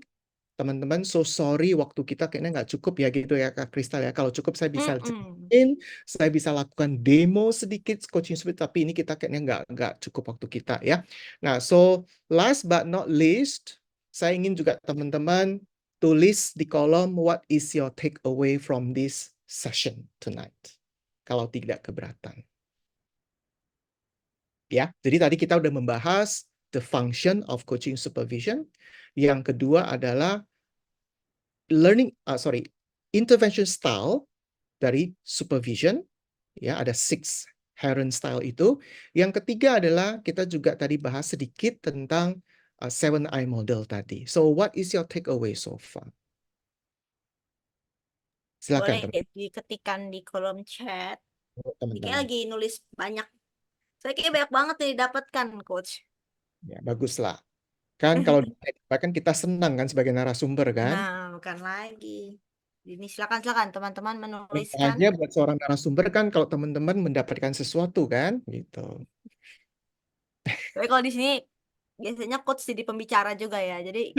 Teman-teman, so sorry waktu kita kayaknya nggak cukup ya gitu ya Kak Kristal ya. Kalau cukup saya bisa ceritain, saya bisa lakukan demo sedikit coaching speed, tapi ini kita kayaknya nggak cukup waktu kita ya. Nah, so last but not least, saya ingin juga teman-teman tulis di kolom what is your takeaway from this session tonight. Kalau tidak keberatan. Ya, jadi tadi kita udah membahas the function of coaching supervision. Yang kedua adalah intervention style dari supervision. Ya, ada 6 Heron style itu. Yang ketiga adalah kita juga tadi bahas sedikit tentang 7I model tadi. So what is your takeaway so far? Silakan Boleh diketikkan di kolom chat. Kayaknya lagi nulis banyak. Saya kayaknya banyak banget nih didapatkan, Coach. Ya, baguslah. Kan kalau bahkan kita senang kan sebagai narasumber kan. Nah, bukan lagi. Ini silakan teman-teman menuliskan. Hanya buat seorang narasumber kan kalau teman-teman mendapatkan sesuatu kan gitu. Tapi kalau di sini biasanya coach jadi pembicara juga ya. Jadi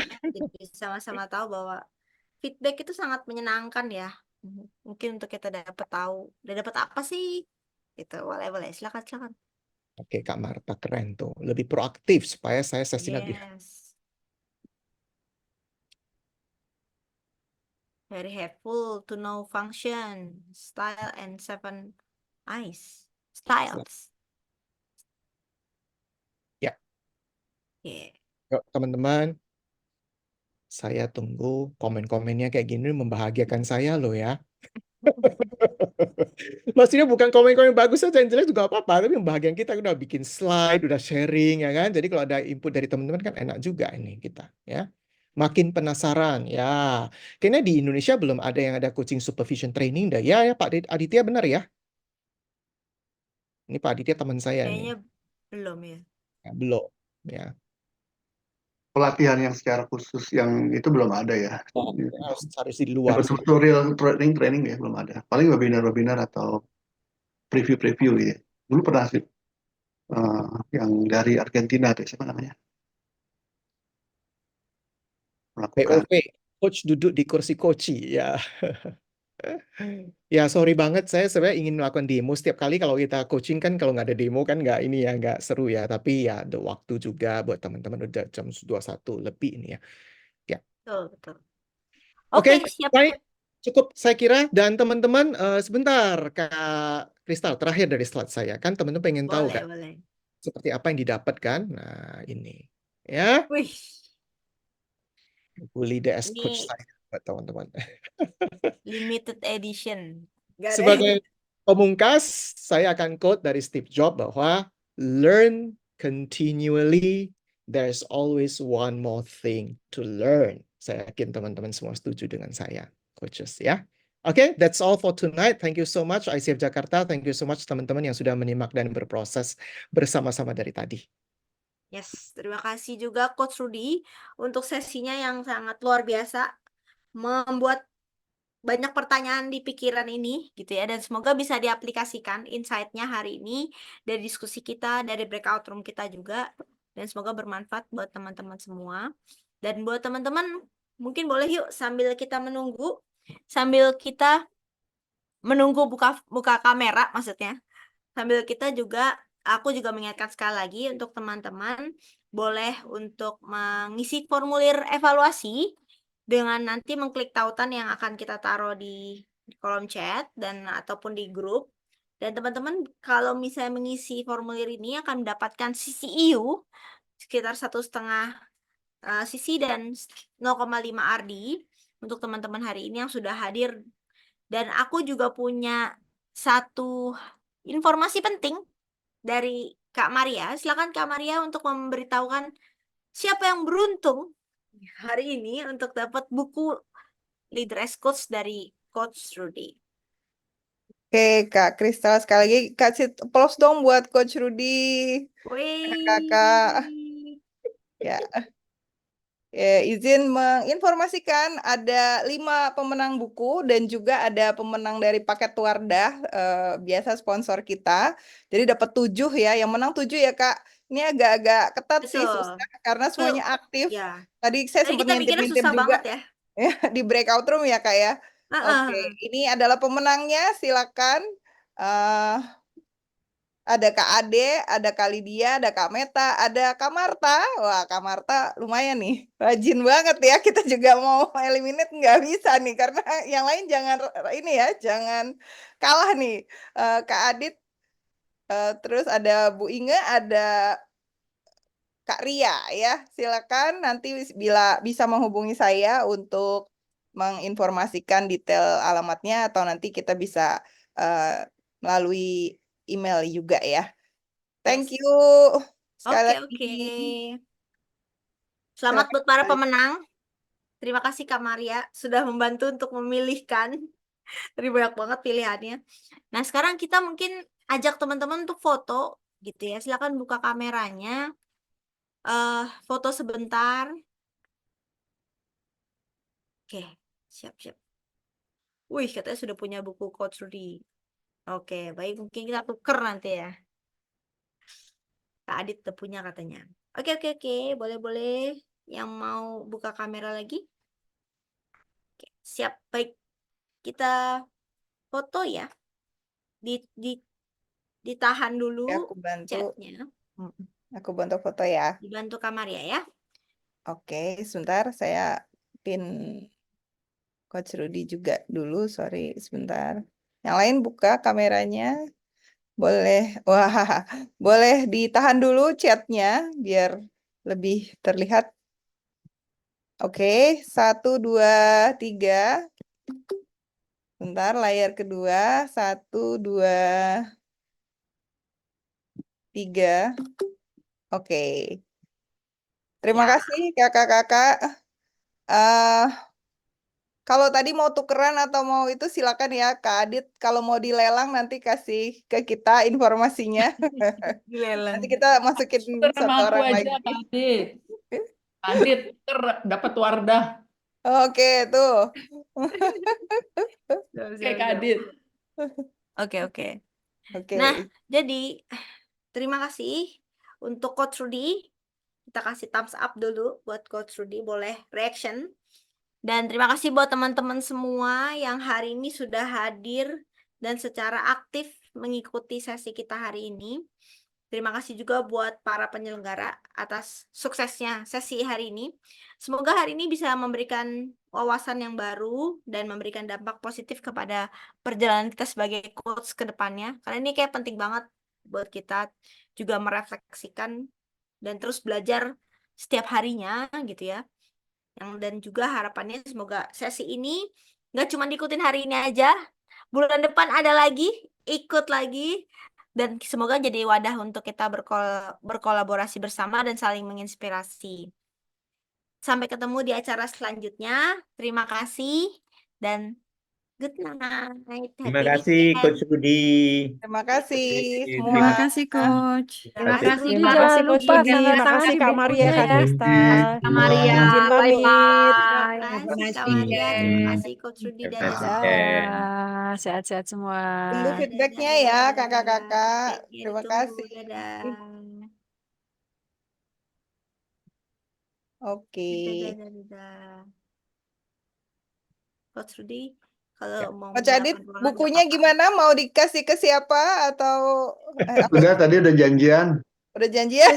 sama-sama tahu bahwa feedback itu sangat menyenangkan ya. Mungkin untuk kita dapat tahu, udah dapat apa sih? Gitu. Boleh. Silakan. Oke, Kak Marta keren tuh. Lebih proaktif supaya saya sesi lebih. Very helpful to know function, style, and 7Is. Styles. Ya. Yeah. Yuk, teman-teman. Saya tunggu komen-komennya kayak gini membahagiakan saya loh ya. Maksudnya bukan komen-komen bagus saja, yang jelek juga apa-apa, tapi membahagiakan kita udah bikin slide, udah sharing ya kan. Jadi kalau ada input dari teman-teman kan enak juga ini kita ya. Makin penasaran ya. Kayaknya di Indonesia belum ada yang ada coaching supervision training dah. Ya Pak Aditya benar ya? Ini Pak Aditya teman saya Kayaknya nih. belum ya. Belum ya. Pelatihan yang secara khusus yang itu belum ada ya. Harus di luar. Tutorial training ya belum ada. Paling webinar atau preview gitu ya. Dulu pernah sih yang dari Argentina tuh siapa namanya? Melakukan. POV, coach duduk di kursi coaching ya. Ya sorry banget, saya sebenarnya ingin melakukan demo setiap kali kalau kita coaching kan kalau nggak ada demo kan nggak seru ya. Tapi ya ada waktu juga buat teman-teman udah jam 21 lebih ini ya. Ya. Betul. Oke, siap. baik. Cukup saya kira. Dan teman-teman sebentar Kak Kristal terakhir dari slide saya kan teman-teman pengen tahu kan Boleh. seperti apa yang didapatkan. Nah ini. Ya, Wih, bully the as coach ini saya buat teman-teman. limited edition. Gak ada. Sebagai pemungkas, saya akan quote dari Steve Jobs bahwa learn continually, there's always one more thing to learn. Saya yakin teman-teman semua setuju dengan saya, coaches ya. Oke, that's all for tonight. Thank you so much ICF Jakarta. Thank you so much teman-teman yang sudah menyimak dan berproses bersama-sama dari tadi. Yes, terima kasih juga Coach Rudy untuk sesinya yang sangat luar biasa, membuat banyak pertanyaan di pikiran ini gitu ya, dan semoga bisa diaplikasikan insight-nya hari ini dari diskusi kita, dari breakout room kita juga, dan semoga bermanfaat buat teman-teman semua. Dan buat teman-teman, mungkin boleh yuk sambil kita menunggu, sambil kita menunggu buka kamera maksudnya, sambil kita juga, aku juga mengingatkan sekali lagi untuk teman-teman boleh untuk mengisi formulir evaluasi dengan nanti mengklik tautan yang akan kita taruh di kolom chat dan ataupun di grup. Dan teman-teman kalau misalnya mengisi formulir ini akan mendapatkan CCIU sekitar 1,5 CC dan 0,5 RD untuk teman-teman hari ini yang sudah hadir. Dan aku juga punya satu informasi penting dari Kak Maria. Silakan Kak Maria untuk memberitahukan siapa yang beruntung hari ini untuk dapat buku Leader as Coach dari Coach Rudy. Oke, Kak Kristal, sekali lagi kasih applause dong buat Coach Rudy. Kakak. Ya. Izin menginformasikan ada 5 pemenang buku dan juga ada pemenang dari paket Wardah, biasa sponsor kita. Jadi dapat 7 ya, yang menang 7 ya Kak. Ini agak-agak ketat sih, susah karena semuanya aktif. Ya. Tadi saya sempat kita mikirnya ngintip-ngintip susah juga banget ya. di breakout room ya Kak ya. Oke, ini adalah pemenangnya, silakan. Ada Kak Ade, ada Kak Lydia, ada Kak Meta, ada Kak Marta. Wah, Kak Marta lumayan nih, rajin banget ya. Kita juga mau eliminate nggak bisa nih, karena yang lain jangan ini ya, jangan kalah nih. Kak Adit, terus ada Bu Inge, ada Kak Ria ya. Silakan nanti bila bisa menghubungi saya untuk menginformasikan detail alamatnya atau nanti kita bisa melalui email juga ya. Thank you sekali Oke. lagi. Selamat buat para pemenang. Terima kasih Kak Maria sudah membantu untuk memilihkan. Tadi banyak banget pilihannya. Nah, sekarang kita mungkin ajak teman-teman untuk foto gitu ya. Silakan buka kameranya. Foto sebentar. Oke, siap-siap. Wih, katanya sudah punya buku Coach Rudy. Oke, baik, mungkin kita tuker nanti ya. Kak Adit udah punya katanya. Oke, boleh-boleh yang mau buka kamera lagi. Oke, siap, baik. Kita foto ya. Ditahan dulu Ya, aku bantu. chatnya. Aku bantu foto ya. Dibantu Kak Maria ya. Oke, sebentar saya pin Coach Rudy juga dulu, sorry sebentar. Yang lain buka kameranya. Boleh, wah, boleh ditahan dulu chatnya biar lebih terlihat. Oke, 1, 2, 3. Bentar, layar kedua. 1, 2, 3. Oke. Terima kasih kakak-kakak. Kalau tadi mau tukeran atau mau itu silakan ya Kak Adit. Kalau mau dilelang nanti kasih ke kita informasinya. Dilelang. Nanti kita masukin satu orang lagi. Kak Adit. Adit dapat Wardah. Oke, tuh. Oke, Kak Adit. Oke. Nah, jadi terima kasih untuk Coach Rudy. Kita kasih thumbs up dulu buat Coach Rudy, boleh reaction. Dan terima kasih buat teman-teman semua yang hari ini sudah hadir dan secara aktif mengikuti sesi kita hari ini. Terima kasih juga buat para penyelenggara atas suksesnya sesi hari ini. Semoga hari ini bisa memberikan wawasan yang baru dan memberikan dampak positif kepada perjalanan kita sebagai coach ke depannya. Karena ini kayak penting banget buat kita juga merefleksikan dan terus belajar setiap harinya gitu ya. Dan juga harapannya semoga sesi ini nggak cuma diikutin hari ini aja, bulan depan ada lagi, ikut lagi, dan semoga jadi wadah untuk kita berkolaborasi bersama dan saling menginspirasi. Sampai ketemu di acara selanjutnya. Terima kasih dan good night. Terima Happy kasih weekend. Coach Rudi. Terima kasih semua. Terima kasih Coach. Terima Coach kasih, Rudi Terima Kak jangan kasih Coach lupa Rudi. tanda Terima tangan kasih di Kak Maria, bukunya Kak ya. Kristal. Kak Maria. Izin pamit. Terima Have a kasih nice Kak Maria. Terima weekend. kasih Coach Rudi Have a dan nice Izin. weekend. Dadah, sehat-sehat semua. Tunggu feedbacknya ya kakak-kakak. Feedbacknya Terima ditunggu. kasih. Dadah. Oke. Dadah. Coach Rudi, kalau mau Coach Adit, menyalakan ruangan nggak bukunya apa-apa. gimana? Mau dikasih ke siapa atau Udah tadi ada janjian. udah janjian?